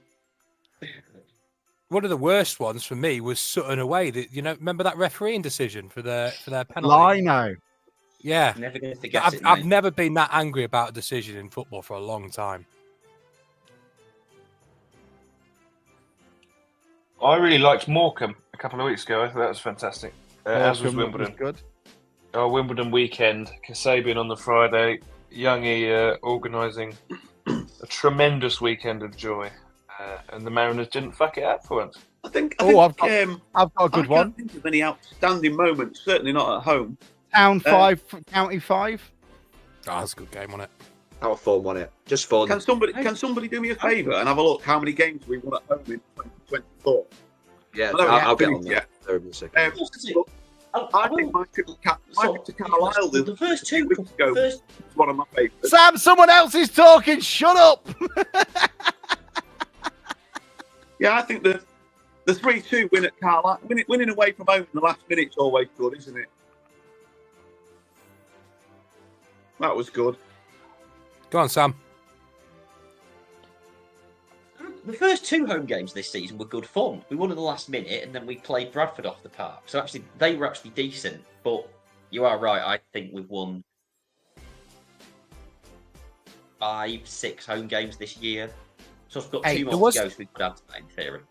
One of the worst ones for me was Sutton away. Remember that refereeing decision for their penalty? Lino. Yeah. Never going to forget it. I've never been that angry about a decision in football for a long time. I really liked Morecambe a couple of weeks ago. I thought that was fantastic. As was Wimbledon. Good. Wimbledon weekend. Kasabian on the Friday. Youngie organising a tremendous weekend of joy. And the Mariners didn't fuck it up for once. I've got a good one. I can't think of any outstanding moments. Certainly not at home. Town 5, County 5. Oh, that's a good game, wasn't it? How fun, wasn't it? Just fun. Can somebody do me a favour and have a look how many games we won at home in 2024? Yeah, I'll get on that. I think my trip to Carlisle the first two weeks ago was one of my favourites. Sam, someone else is talking. Shut up. Yeah, I think the 3-2 win at Carlisle, winning away from home in the last minute's always good, isn't it? That was good. Go on, Sam. The first two home games this season were good fun. We won in the last minute, and then we played Bradford off the park. So actually, they were actually decent. But you are right. I think we've won 5-6 home games this year. So we've got 2 more to go. So we could have that in theory.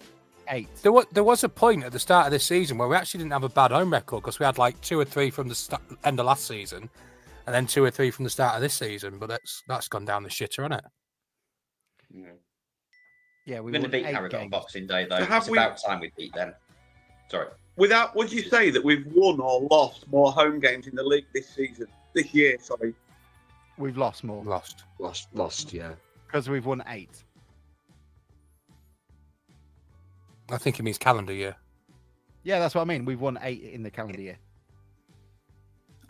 8. There was a point at the start of this season where we actually didn't have a bad home record because we had like 2 or 3 from the end of last season, and then 2 or 3 from the start of this season. But that's gone down the shitter, hasn't it? Yeah, we're going to beat Harrogate on Boxing Day, though. So it's about time we beat them. Sorry. Would you say that we've won or lost more home games in the league this year? Sorry. We've lost more. Lost, yeah. Because we've won 8. I think it means calendar year. Yeah, that's what I mean. We've won 8 in the calendar year.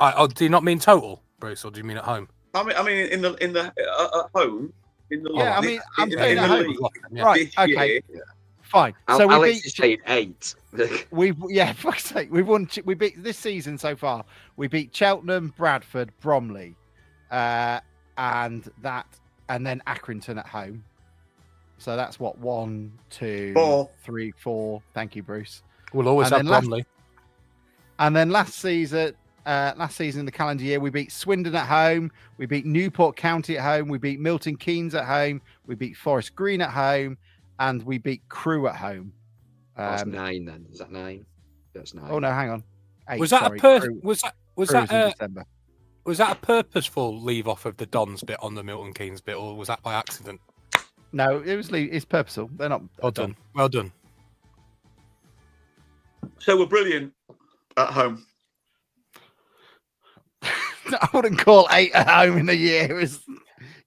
Do you not mean total, Bruce, or do you mean at home? I mean in the at home. I'm saying at home. Right, okay. Yeah. Fine. So Alex is saying 8. Fuck's sake. We beat this season so far. We beat Cheltenham, Bradford, Bromley, and then Accrington at home. So that's what 1, 2, 3, 4. Thank you, Bruce. We'll always have Bromley. And then last season in the calendar year, we beat Swindon at home, we beat Newport County at home, we beat Milton Keynes at home, we beat Forest Green at home, and we beat Crewe at home. That's 9 then. Is that 9? That's 9. Oh no, hang on. 8, was that was that a purposeful leave off of the Dons bit on the Milton Keynes bit, or was that by accident? No, it's purposeful. They're not. Well done. Well done. So we're brilliant at home. I wouldn't call 8 at home in a year.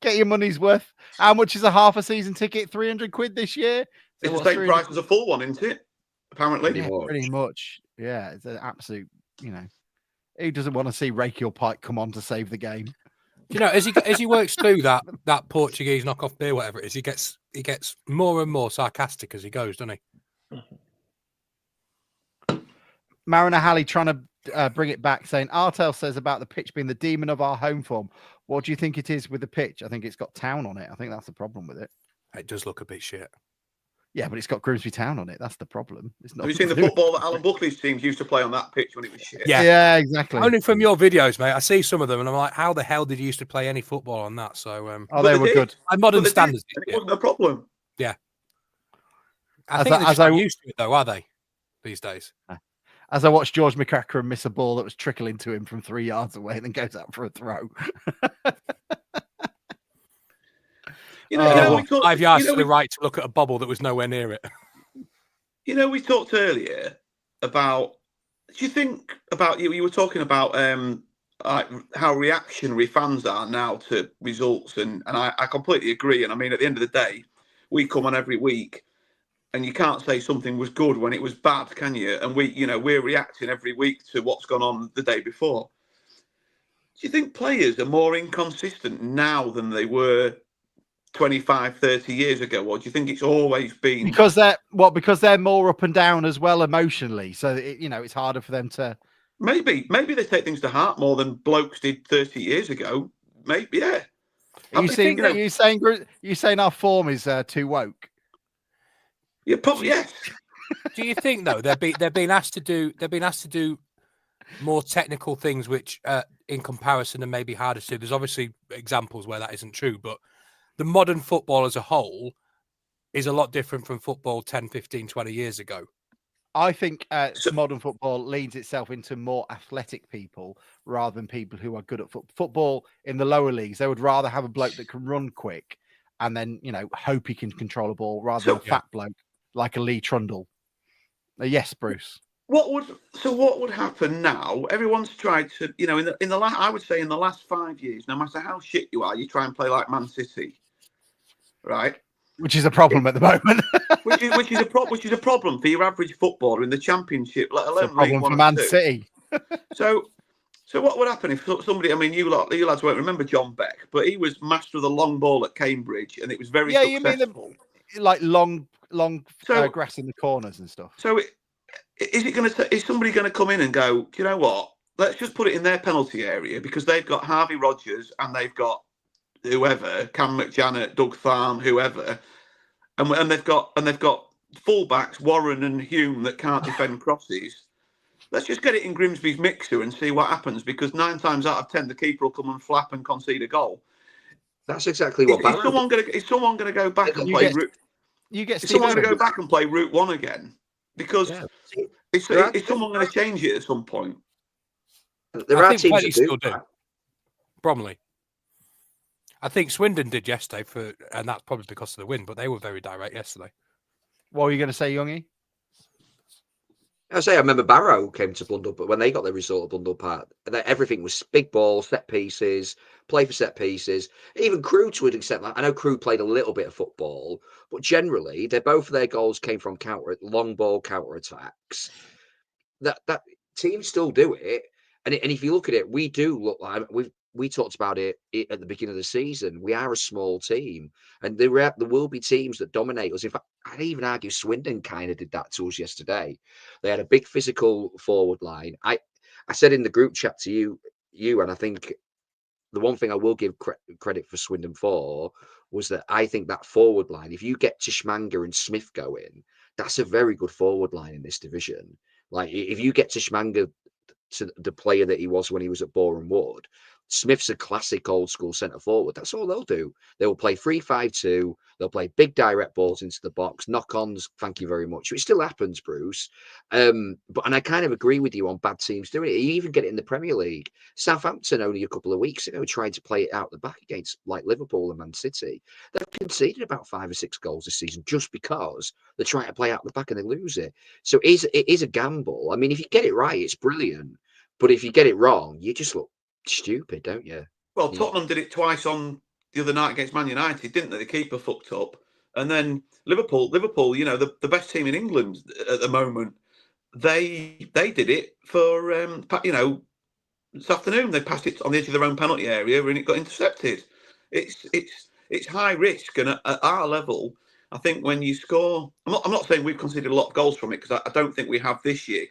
Get your money's worth. How much is a half a season ticket? 300 quid this year? It's the same price as a full one, isn't it? Apparently. Pretty much. Yeah, it's an absolute, who doesn't want to see Rakiel Pike come on to save the game? As he works through that Portuguese knockoff beer, whatever it is, he gets more and more sarcastic as he goes, doesn't he? Mariner Halley trying to bring it back, saying Artel says about the pitch being the demon of our home form. What do you think it is with the pitch? I think it's got Town on it. I think that's the problem with it. It does look a bit shit. Yeah, but it's got Grimsby Town on it. That's the problem. It's not. Have you seen the football that Alan Buckley's teams used to play on that pitch when it was shit? Yeah, exactly. Only from your videos, mate. I see some of them, and I'm like, how the hell did you used to play any football on that? So, they were good. By modern standards, it wasn't a problem. Yeah, I think they're just not used to it, though, are they? These days. As I watched George McCracken miss a ball that was trickling to him from 3 yards away and then goes out for a throw. 5 yards to the right to look at a bubble that was nowhere near it. We talked earlier about. Do you think about you were talking about how reactionary fans are now to results, and I completely agree. And I mean, at the end of the day, we come on every week. And you can't say something was good when it was bad, can you? And we're reacting every week to what's gone on the day before. Do you think players are more inconsistent now than they were 25, 30 years ago? Or do you think it's always been because they're more up and down as well emotionally? So it's harder for them to. Maybe they take things to heart more than blokes did 30 years ago. Maybe, yeah. Are you saying our form is too woke? Yeah, probably yes. Do you think though they're being asked to do more technical things, which in comparison are maybe harder to do? There's obviously examples where that isn't true, but the modern football as a whole is a lot different from football 10, 15, 20 years ago. I think modern football leans itself into more athletic people rather than people who are good at football in the lower leagues. They would rather have a bloke that can run quick and then, hope he can control a ball rather than a fat bloke like a Lee Trundle. Yes, Bruce. What would happen now? Everyone's tried to, in the last, I would say in the last 5 years, no matter how shit you are, you try and play like Man City, right? Which is a problem at the moment. which is a problem for your average footballer in the Championship, let alone it's a problem for Man City. So what would happen if somebody? I mean, you lads won't remember John Beck, but he was master of the long ball at Cambridge, and it was very successful. You mean long grass in the corners and stuff. So is somebody going to come in and go, do you know what? Let's just put it in their penalty area because they've got Harvey Rodgers and they've got whoever, Cam McJanet, Doug Tharm, whoever, and they've got fullbacks Warren and Hume that can't defend crosses. Let's just get it in Grimsby's mixer and see what happens, because 9 times out of 10 the keeper will come and flap and concede a goal. That's exactly what. Is someone going to go back and play? Is someone going to go back and play Route 1 again? Because is someone going to change it at some point? I think teams that still do. Bromley. I think Swindon did yesterday, and that's probably because of the win, but they were very direct yesterday. What were you going to say, Youngie? I remember Barrow came to Blundell, but when they got their result at Blundell Park, everything was big ball, set pieces, play for set pieces. Even Crewe to an extent. I know Crewe played a little bit of football, but generally, both of their goals came from long ball counter attacks. That teams still do it, and if you look at it, we do look like we talked about it at the beginning of the season. We are a small team, and there will be teams that dominate us. In fact, I'd even argue Swindon kind of did that to us yesterday. They had a big physical forward line. I said in the group chat to you, and I think the one thing I will give credit for Swindon for was that I think that forward line, if you get Tishmanga and Smith going, that's a very good forward line in this division. Like if you get Tishmanga to the player that he was when he was at Boreham Wood, Smith's a classic old school centre forward. That's all they'll do. They will play 3-5-2. They'll play big direct balls into the box, knock-ons. Thank you very much. It still happens, Bruce. And I kind of agree with you on bad teams doing it. You even get it in the Premier League. Southampton only a couple of weeks ago tried to play it out the back against like Liverpool and Man City. They've conceded about 5 or 6 goals this season just because they're trying to play out the back and they lose it. So it is a gamble. I mean, if you get it right, it's brilliant. But if you get it wrong, you just look stupid, don't you? Well, Yeah. Tottenham did it twice on the other night against Man United, didn't they? The keeper fucked up, and then Liverpool, you know, the best team in England at the moment, they did it for you know, this afternoon. They passed it on the edge of their own penalty area and it got intercepted. It's high risk, and at our level, I think when you score, I'm not saying we've conceded a lot of goals from it, because I don't think we have this year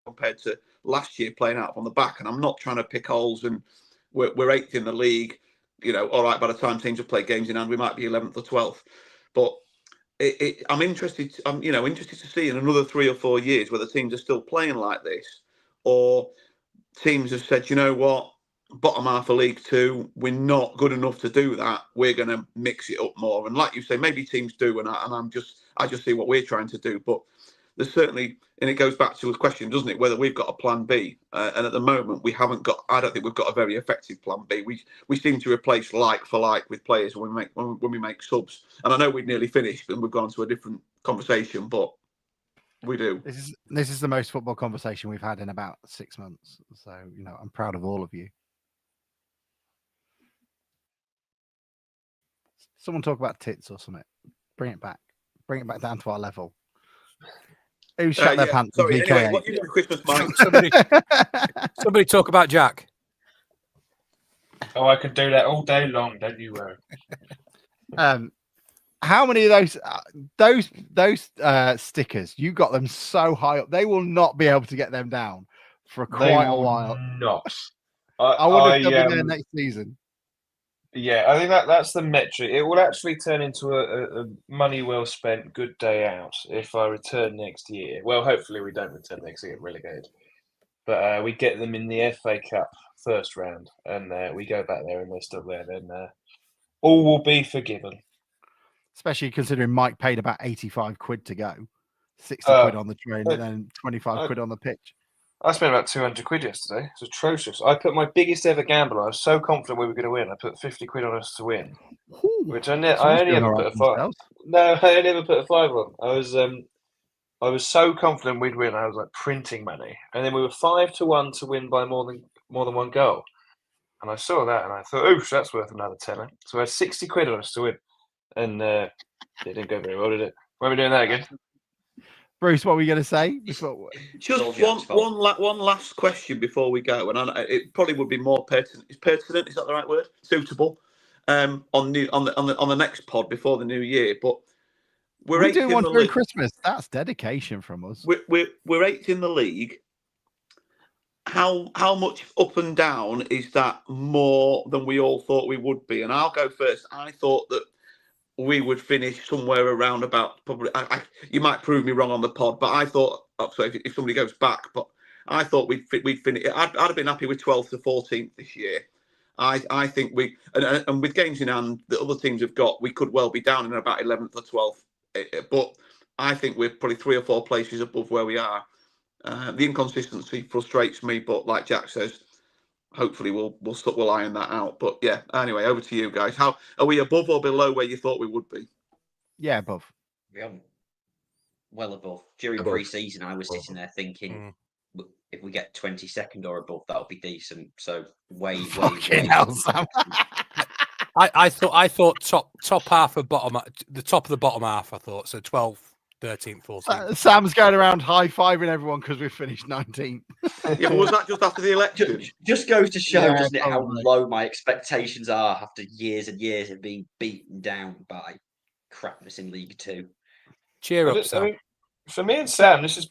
compared to last year playing out on the back. And I'm not trying to pick holes, and we're eighth in the league. You know, all right, by the time teams have played games in hand, we might be 11th or 12th. But I'm interested. I'm interested to see in another 3 or 4 years whether teams are still playing like this, or teams have said, you know what, bottom half of League Two, we're not good enough to do that. We're going to mix it up more. And like you say, maybe teams do, and I just see what we're trying to do. But there's certainly, and it goes back to the question, doesn't it, whether we've got a plan B? And at the moment, we haven't got. I don't think we've got a very effective plan B. We seem to replace like for like with players when we make subs. And I know we'd nearly finished and we've gone to a different conversation, but we do. This is the most football conversation we've had in about 6 months. So, you know, I'm proud of all of you. Someone talk about tits or something. Bring it back. Bring it back down to our level. Who shut their pants? Sorry, anyway, what you doing Christmas, Mike? Somebody talk about Jack. Oh, I could do that all day long. Don't you worry. How many of those stickers? You got them so high up, they will not be able to get them down for quite a while. Not. I wonder if they'll be there next season. Yeah, I think that's the metric. It will actually turn into a money well spent, good day out if I return next year. Well, hopefully we don't return next year, get relegated. But we get them in the FA Cup first round, and we go back there and they're still there. Then all will be forgiven. Especially considering Mike paid about 85 quid to go, 60 quid on the train, and then 25 quid on the pitch. I spent about 200 quid yesterday. It's atrocious. I put my biggest ever gamble. I was so confident we were going to win. I put 50 quid on us to win, which I only ever put a five. No, I only ever put a five on. I was so confident we'd win. I was like printing money, and then we were 5-1 to win by more than one goal. And I saw that, and I thought, "Oh, that's worth another tenner." So I had 60 quid on us to win, and it didn't go very well, did it? Why are we doing that again? Bruce, what were you going to say? Just one last question before we go, and it probably would be more pertinent. Is pertinent? Is that the right word? Suitable. On the next pod before the new year, but we're doing one during Christmas. That's dedication from us. We're eighth in the league. How much up and down is that more than we all thought we would be? And I'll go first. I thought that we would finish somewhere around about probably. You might prove me wrong on the pod, but I thought. So if somebody goes back, but I thought we'd finish. I'd have been happy with 12th to 14th this year. I think and with games in hand that other teams have got, we could well be down in about 11th or 12th. But I think we're probably 3 or 4 places above where we are. The inconsistency frustrates me, but like Jack says, hopefully we'll iron that out. But yeah, anyway, over to you guys. How are we, above or below where you thought we would be? Yeah, above. Yeah, well above. During pre-season, I was sitting there thinking, if we get 22nd or above, that'll be decent. So way hell, Sam. I thought top half of bottom, the top of the bottom half. I thought so. 12th, 13th, 14th. Sam's going around high-fiving everyone because we finished 19th. Yeah, but was that just after the election? Just goes to show, doesn't it, how low my expectations are after years and years of being beaten down by crapness in League Two. Cheer up, Sam. I mean, for me and Sam, this is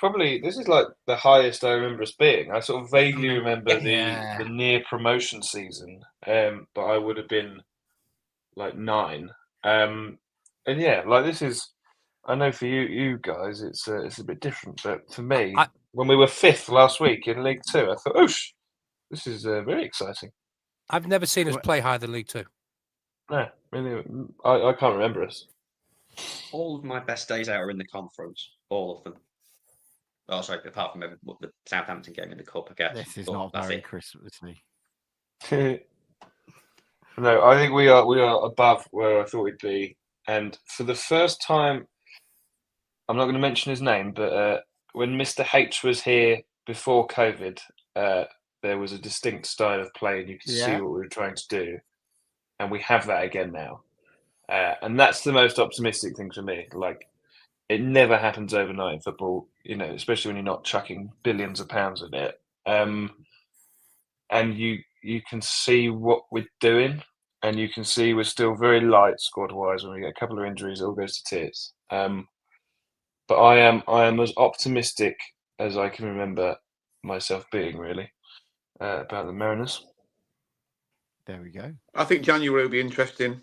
like the highest I remember us being. I sort of vaguely remember the near promotion season, but I would have been like 9. And yeah, like this is. I know for you guys, it's a bit different, but for me, when we were 5th last week in League Two, I thought, "Oosh, this is very exciting." I've never seen us play higher than League Two. No, really, I can't remember us. All of my best days out are in the conference. All of them. Oh, sorry, apart from the Southampton game in the cup, I guess. This is not very Christmassy. No, I think we are above where I thought we'd be, and for the first time. I'm not going to mention his name, but when Mr. H was here before COVID, there there was a distinct style of play, and you could see Yeah. what we were trying to do. And we have that again now. And that's the most optimistic thing for me. Like, it never happens overnight in football, especially when you're not chucking billions of pounds at it. And you can see what we're doing, and you can see we're still very light squad-wise. When we get a couple of injuries, it all goes to tears. But I am as optimistic as I can remember myself being, really, about the Mariners. There we go. I think January will be interesting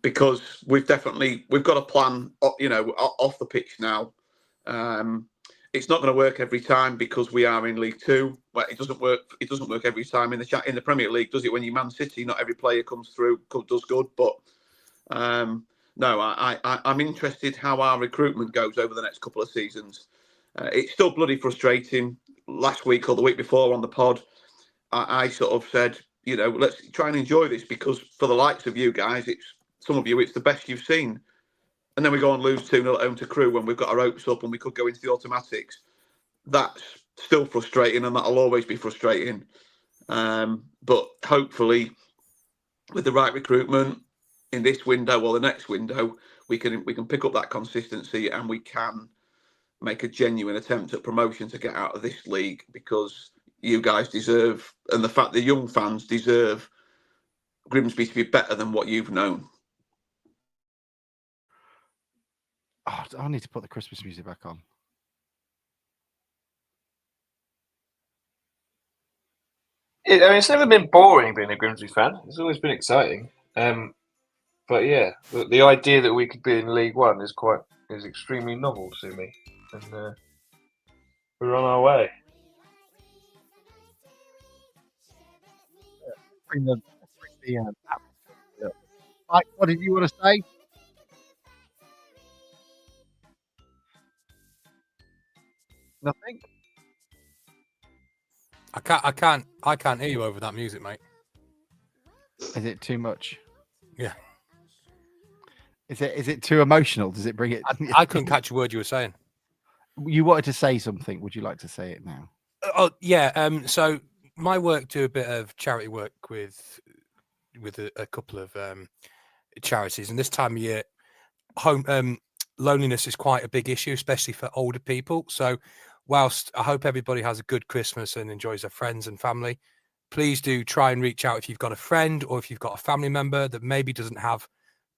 because we've got a plan, off the pitch now. It's not going to work every time because we are in League Two. Well, it doesn't work. It doesn't work every time in the Premier League, does it? When you're Man City, not every player comes through does good. But no, I'm interested how our recruitment goes over the next couple of seasons. It's still bloody frustrating. Last week or the week before on the pod, I sort of said, let's try and enjoy this because for the likes of you guys, some of you, it's the best you've seen. And then we go and lose 2-0 at home to Crewe when we've got our hopes up and we could go into the automatics. That's still frustrating and that'll always be frustrating. But hopefully, with the right recruitment in this window or the next window, we can pick up that consistency and we can make a genuine attempt at promotion to get out of this league because you guys deserve, and the fact the young fans deserve Grimsby to be better than what you've known. Oh, I need to put the Christmas music back on. It's never been boring being a Grimsby fan. It's always been exciting. But yeah, the idea that we could be in League One is extremely novel to me, and we're on our way. Mike, what did you want to say? Nothing. I can't hear you over that music, mate. Is it too much? Yeah. Is it too emotional? Does it bring it? I couldn't catch a word you were saying. You wanted to say something. Would you like to say it now? Oh yeah. So my work do a bit of charity work with a couple of charities, and this time of year, loneliness is quite a big issue, especially for older people. So whilst I hope everybody has a good Christmas and enjoys their friends and family, please do try and reach out if you've got a friend or if you've got a family member that maybe doesn't have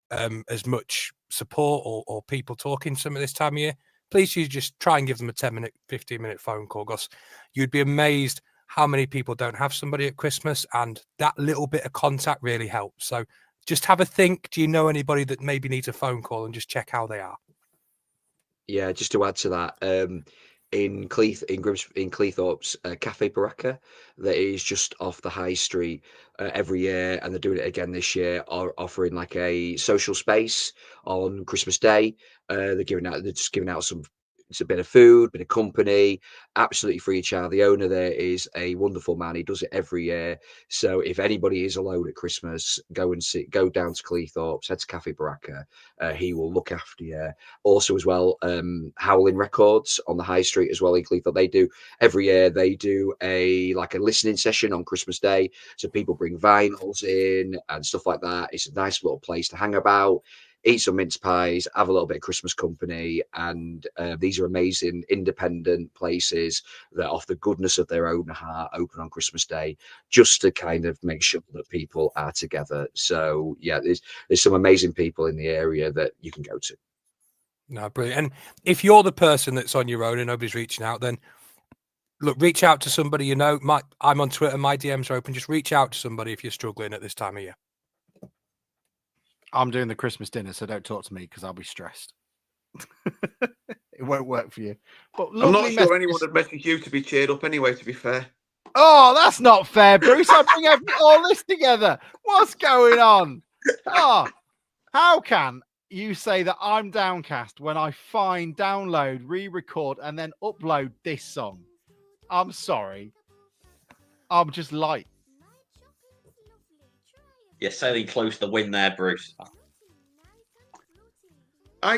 as much support or people talking to them at this time of year. Please you just try and give them a 10-minute, 15-minute phone call, because you'd be amazed how many people don't have somebody at Christmas, and that little bit of contact really helps. So just have a think. Do you know anybody that maybe needs a phone call, and just check how they are? Yeah, just to add to that, in Cleethorpes, Cafe Baraka, that is just off the high street every year, and they're doing it again this year, are offering like a social space on Christmas Day. They're just giving out it's a bit of food, bit of company, absolutely free of charge. The owner there is a wonderful man. He does it every year. So if anybody is alone at Christmas, go down to Cleethorpes, head to Cafe Baraka. He will look after you. Also, as well, Howling Records on the high street as well in Cleethorpes. Every year they do a listening session on Christmas Day. So people bring vinyls in and stuff like that. It's a nice little place to hang about, eat some mince pies, have a little bit of Christmas company. And these are amazing independent places that, off the goodness of their own heart, open on Christmas Day, just to kind of make sure that people are together. So yeah, there's some amazing people in the area that you can go to. No, brilliant. And if you're the person that's on your own and nobody's reaching out, then look, reach out to somebody you know. I'm on Twitter, my DMs are open. Just reach out to somebody if you're struggling at this time of year. I'm doing the Christmas dinner, so don't talk to me because I'll be stressed. It won't work for you. But I'm not sure anyone would message you to be cheered up anyway, to be fair. Oh, that's not fair, Bruce. I bring all this together. What's going on? Oh, how can you say that I'm downcast when I find, download, re-record, and then upload this song? I'm sorry. I'm just light. You're sailing close to the win there, Bruce. I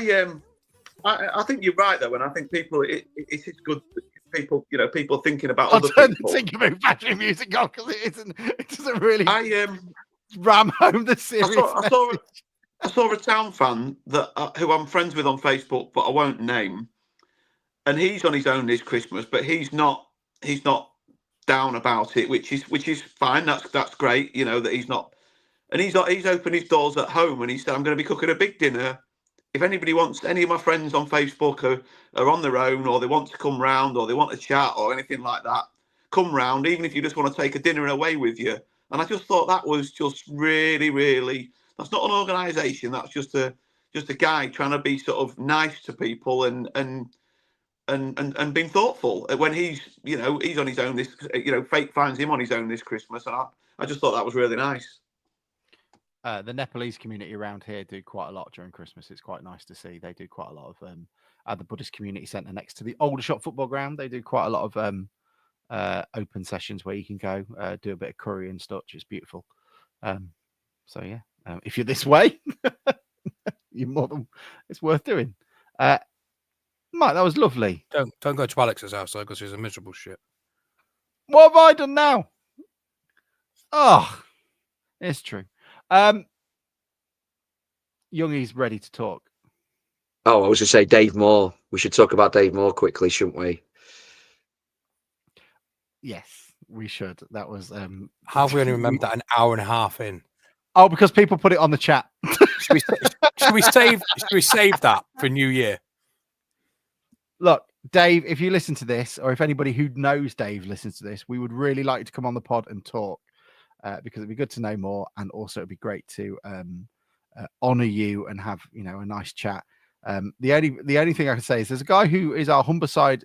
think you're right though, and I think people it is good people, people thinking about I other turned the people. Tinkerbell battery music on because it doesn't really I ram home the serious message. I saw a town fan that who I'm friends with on Facebook, but I won't name. And he's on his own this Christmas, but he's not down about it, which is fine. That's great, that he's not. And he's opened his doors at home, and he said, "I'm going to be cooking a big dinner. If anybody wants, any of my friends on Facebook are on their own, or they want to come round, or they want to chat, or anything like that, come round. Even if you just want to take a dinner away with you." And I just thought that was just really, really. That's not an organisation. That's just a guy trying to be sort of nice to people and being thoughtful when he's on his own this fate finds him on his own this Christmas, and I just thought that was really nice. The Nepalese community around here do quite a lot during Christmas. It's quite nice to see. They do quite a lot of at the Buddhist Community Centre next to the Aldershot football ground. They do quite a lot of open sessions where you can go do a bit of curry and stuff. It's beautiful. So yeah, if you're this way, you're more than it's worth doing. Mike, that was lovely. Don't go to Alex's house though, because he's a miserable shit. What have I done now? Oh, it's true. Youngie's ready to talk. Oh, I was going to say Dave Moore. We should talk about Dave Moore quickly, shouldn't we? Yes, we should. That was How have we only remembered that an hour and a half in? Oh, because people put it on the chat. Should we save that for New Year? Look, Dave, if you listen to this, or if anybody who knows Dave listens to this, we would really like you to come on the pod and talk because it'd be good to know more, and also it'd be great to honor you and have a nice chat. The only thing I can say is there's a guy who is our Humberside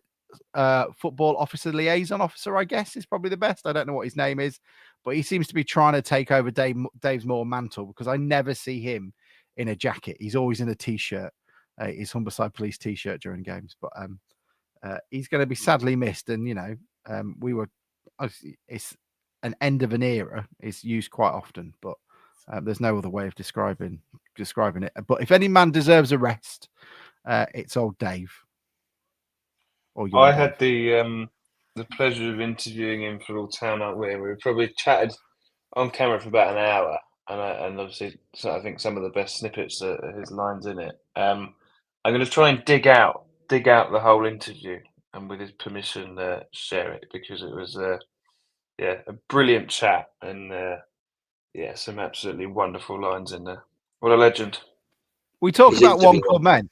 football officer, liaison officer, I guess is probably the best. I don't know what his name is, but he seems to be trying to take over Dave's Moore mantle because I never see him in a jacket. He's always in a t-shirt. His Humberside Police t-shirt during games, but he's going to be sadly missed. And it's an end of an era. It's used quite often, but there's no other way of describing it. But if any man deserves a rest, it's old Dave. Or I Dave. had the pleasure of interviewing him for All Town Aren't We? We probably chatted on camera for about an hour, and obviously, so I think some of the best snippets are his lines in it. I'm going to try and dig out the whole interview, and with his permission, share it because it was a brilliant chat, and some absolutely wonderful lines in there. What a legend! We talk about one club men,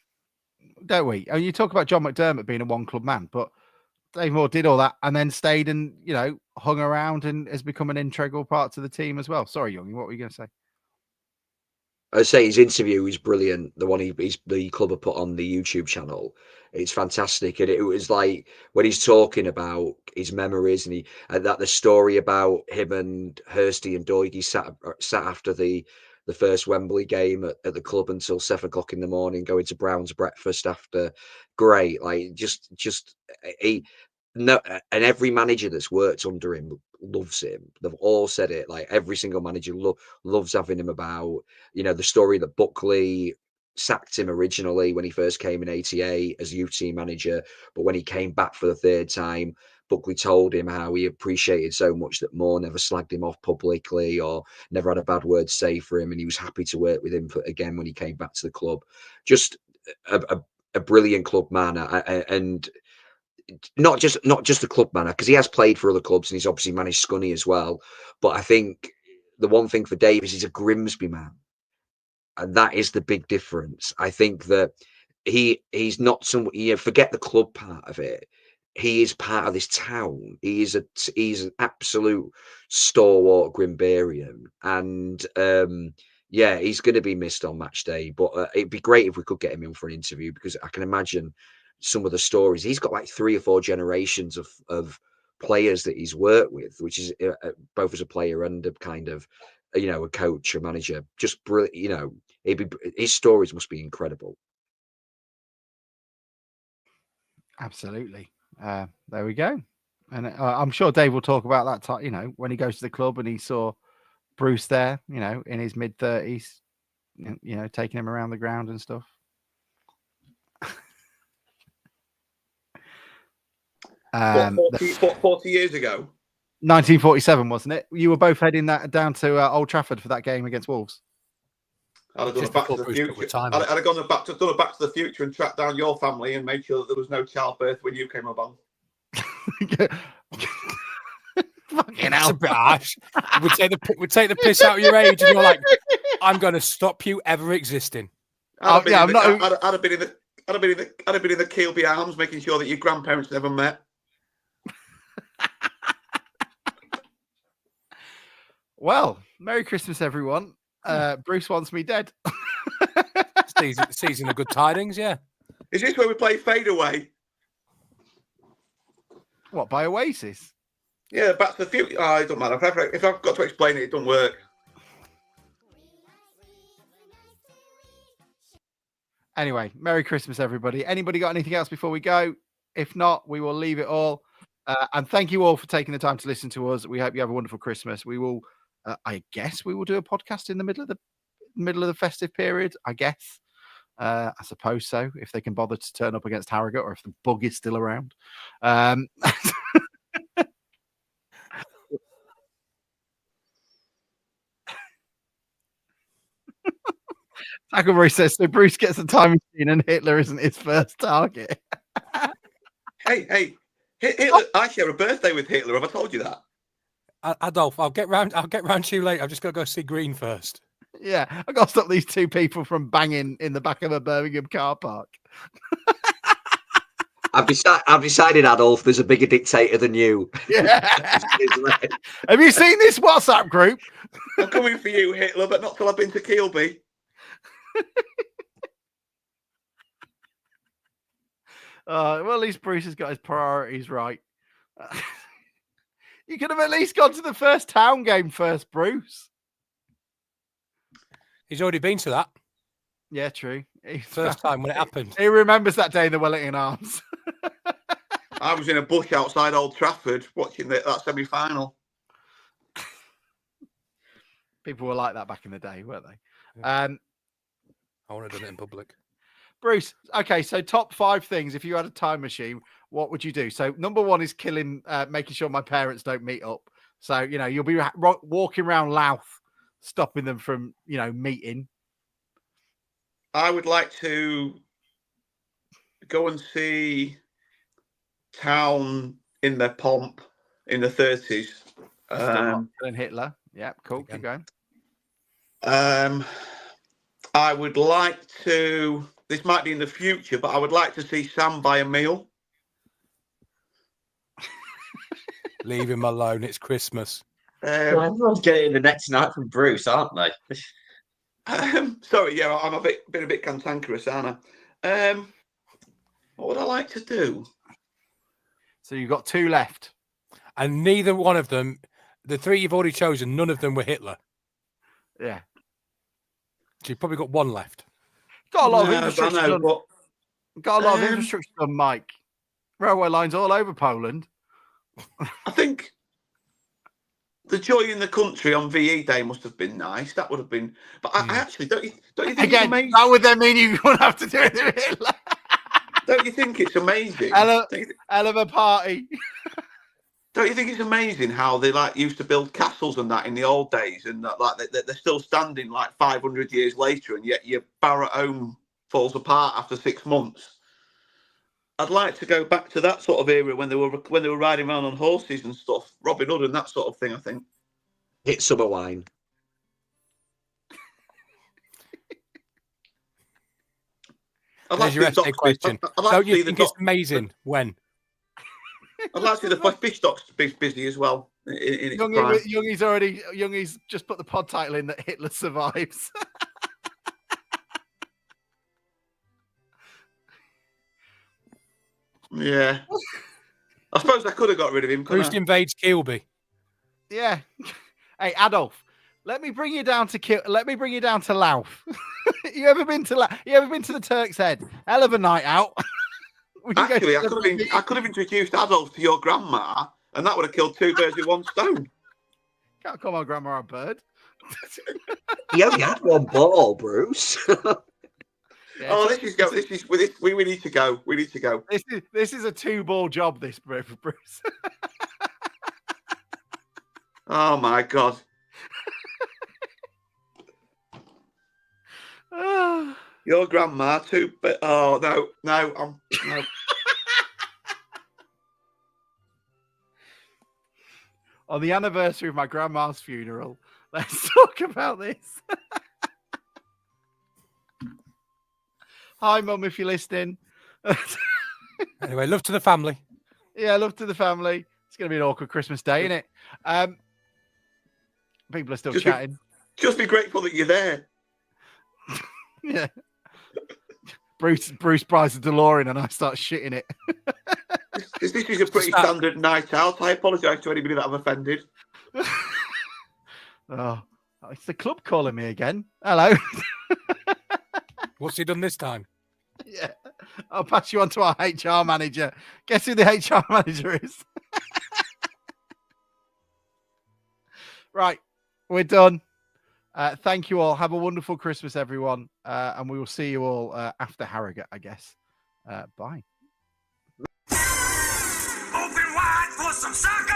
don't we? And you talk about John McDermott being a one club man, but Dave Moore did all that and then stayed and hung around and has become an integral part to the team as well. Sorry, Youngie, what were you going to say? I'd say his interview is brilliant. The one the club have put on the YouTube channel, it's fantastic. And it was like when he's talking about his memories and that the story about him and Hursty and Doigy sat after the first Wembley game at the club until 7 o'clock in the morning, going to Brown's breakfast after. Great, like no, and every manager that's worked under him loves him. They've all said it. Like every single manager loves having him about. The story that Buckley sacked him originally when he first came in '88 as youth team manager, but when he came back for the third time, Buckley told him how he appreciated so much that Moore never slagged him off publicly or never had a bad word to say for him, and he was happy to work with him again when he came back to the club. Just a brilliant club man, and not just a club man, because he has played for other clubs and he's obviously managed Scunny as well. But I think the one thing for Dave is he's a Grimsby man. And that is the big difference. I think that he's not somebody, forget the club part of it. He is part of this town. He's an absolute stalwart Grimbarian. And he's going to be missed on match day. But it'd be great if we could get him in for an interview, because I can imagine some of the stories. He's got like 3 or 4 generations of players that he's worked with, which is both as a player and a kind of a coach or manager. Just brilliant. His stories must be incredible. Absolutely. There we go. And I'm sure Dave will talk about that time, when he goes to the club and he saw Bruce there, in his mid-30s, taking him around the ground and stuff. What, 40 years ago? 1947, wasn't it? You were both heading that down to Old Trafford for that game against Wolves. I'd have done a Just Back to before the Bruce took Future. retirement. I'd have done a Back to the Future and tracked down your family and made sure that there was no childbirth when you came along. Fucking That's hell. a bit harsh. Would take the piss out of your age, and you're like, I'm going to stop you ever existing. I'd have been in the Keelby Arms, making sure that your grandparents never met. Well, Merry Christmas, everyone. Bruce wants me dead. Season of good tidings, yeah. Is this where we play Fade Away? What, by Oasis? Yeah, Back to the Future. Oh, it doesn't matter. If I've got to explain it, it doesn't work. Anyway, Merry Christmas, everybody. Anybody got anything else before we go? If not, we will leave it all. And thank you all for taking the time to listen to us. We hope you have a wonderful Christmas. We will, I guess, we will do a podcast in the middle of the festive period. I guess, I suppose so. If they can bother to turn up against Harrogate, or if the bug is still around. Tacklebury says, so Bruce gets a time machine and Hitler isn't his first target. Hey, Hitler, I share a birthday with Hitler. Have I told you that? Adolf, I'll get round to you later. I've just got to go see Green first. Yeah, I've got to stop these two people from banging in the back of a Birmingham car park. I've decided, Adolf, there's a bigger dictator than you. Yeah. Have you seen this WhatsApp group? I'm coming for you, Hitler, but not till I've been to Keelby. Well, at least Bruce has got his priorities right. You could have at least gone to the first town game first, Bruce. He's already been to that. Yeah, true. First time when it happened. He remembers that day in the Wellington Arms. I was in a bush outside Old Trafford watching that semi-final. People were like that back in the day, weren't they? Yeah. I want to do it in public. Bruce, okay, so top 5 things. If you had a time machine, what would you do? So number 1 is making sure my parents don't meet up. So, you'll be walking around Louth, stopping them from, meeting. I would like to go and see Town in their pomp in the 30s. And Hitler. Yeah, cool. Keep going. I would like to, this might be in the future, but I would like to see Sam buy a meal. Leave him alone. It's Christmas. Everyone's getting the next night from Bruce, aren't they? Sorry, yeah, I'm been a bit cantankerous, aren't I? What would I like to do? So you've got 2 left. And neither one of them, the 3 you've already chosen, none of them were Hitler. Yeah. So you've probably got 1 left. Got a lot of infrastructure done. Got a lot of infrastructure done, Mike. Railway lines all over Poland. I think the joy in the country on VE Day must have been nice. That would have been. But I actually don't you think again? It's amazing? That would then mean you wouldn't have to do it with Hitler. Don't you think it's amazing? Hell of a party. Don't you think it's amazing how they used to build castles and that in the old days, and that they're still standing 500 years later, and yet your Barratt home falls apart after 6 months? I'd like to go back to that sort of era when they were riding around on horses and stuff, Robin Hood and that sort of thing. I think. Hit summer wine. There's your essay question. Don't you think it's amazing when? I'd like to see the fish stocks busy as well. Youngie's just put the pod title in that Hitler survives. Yeah. I suppose I could have got rid of him. Bruce invades Keelby. Yeah. Hey, Adolf, let me bring you down to Louth. You ever been to the Turk's Head? Hell of a night out. Actually, I could have introduced Adolf to your grandma, and that would have killed 2 birds with 1 stone. Can't call my grandma a bird. He only had 1 ball, Bruce. Oh, this is go. This is with this. We need to go. We need to go. This is a 2-ball job. This Bruce. Oh my God. Your grandma too, but oh no. On the anniversary of my grandma's funeral, let's talk about this. Hi, Mum, if you're listening. Anyway, love to the family. Yeah, love to the family. It's going to be an awkward Christmas day, isn't it? People are still chatting. Just be grateful that you're there. Yeah. Bruce buys a DeLorean and I start shitting it. This is a pretty standard night out. I apologise to anybody that I've offended. Oh, it's the club calling me again. Hello. What's he done this time? Yeah. I'll pass you on to our HR manager. Guess who the HR manager is? Right. We're done. Thank you all. Have a wonderful Christmas, everyone. And we will see you all after Harrogate, I guess. Bye. Open wide for some soccer!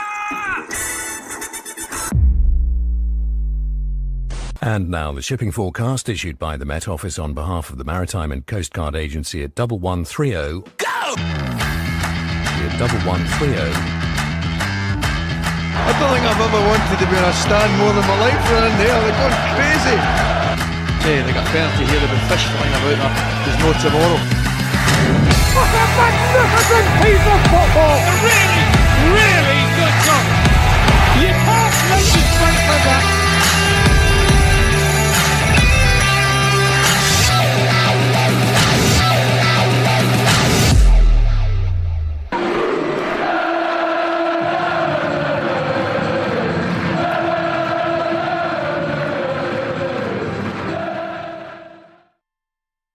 And now the shipping forecast issued by the Met Office on behalf of the Maritime and Coast Guard Agency at 1130. Go! At 1130. I don't think I've ever wanted to be on a stand more than my life around there. They're going crazy. Hey, they got a penalty here. There'll be fish flying about there. There's no tomorrow. What a magnificent piece of football! Really, really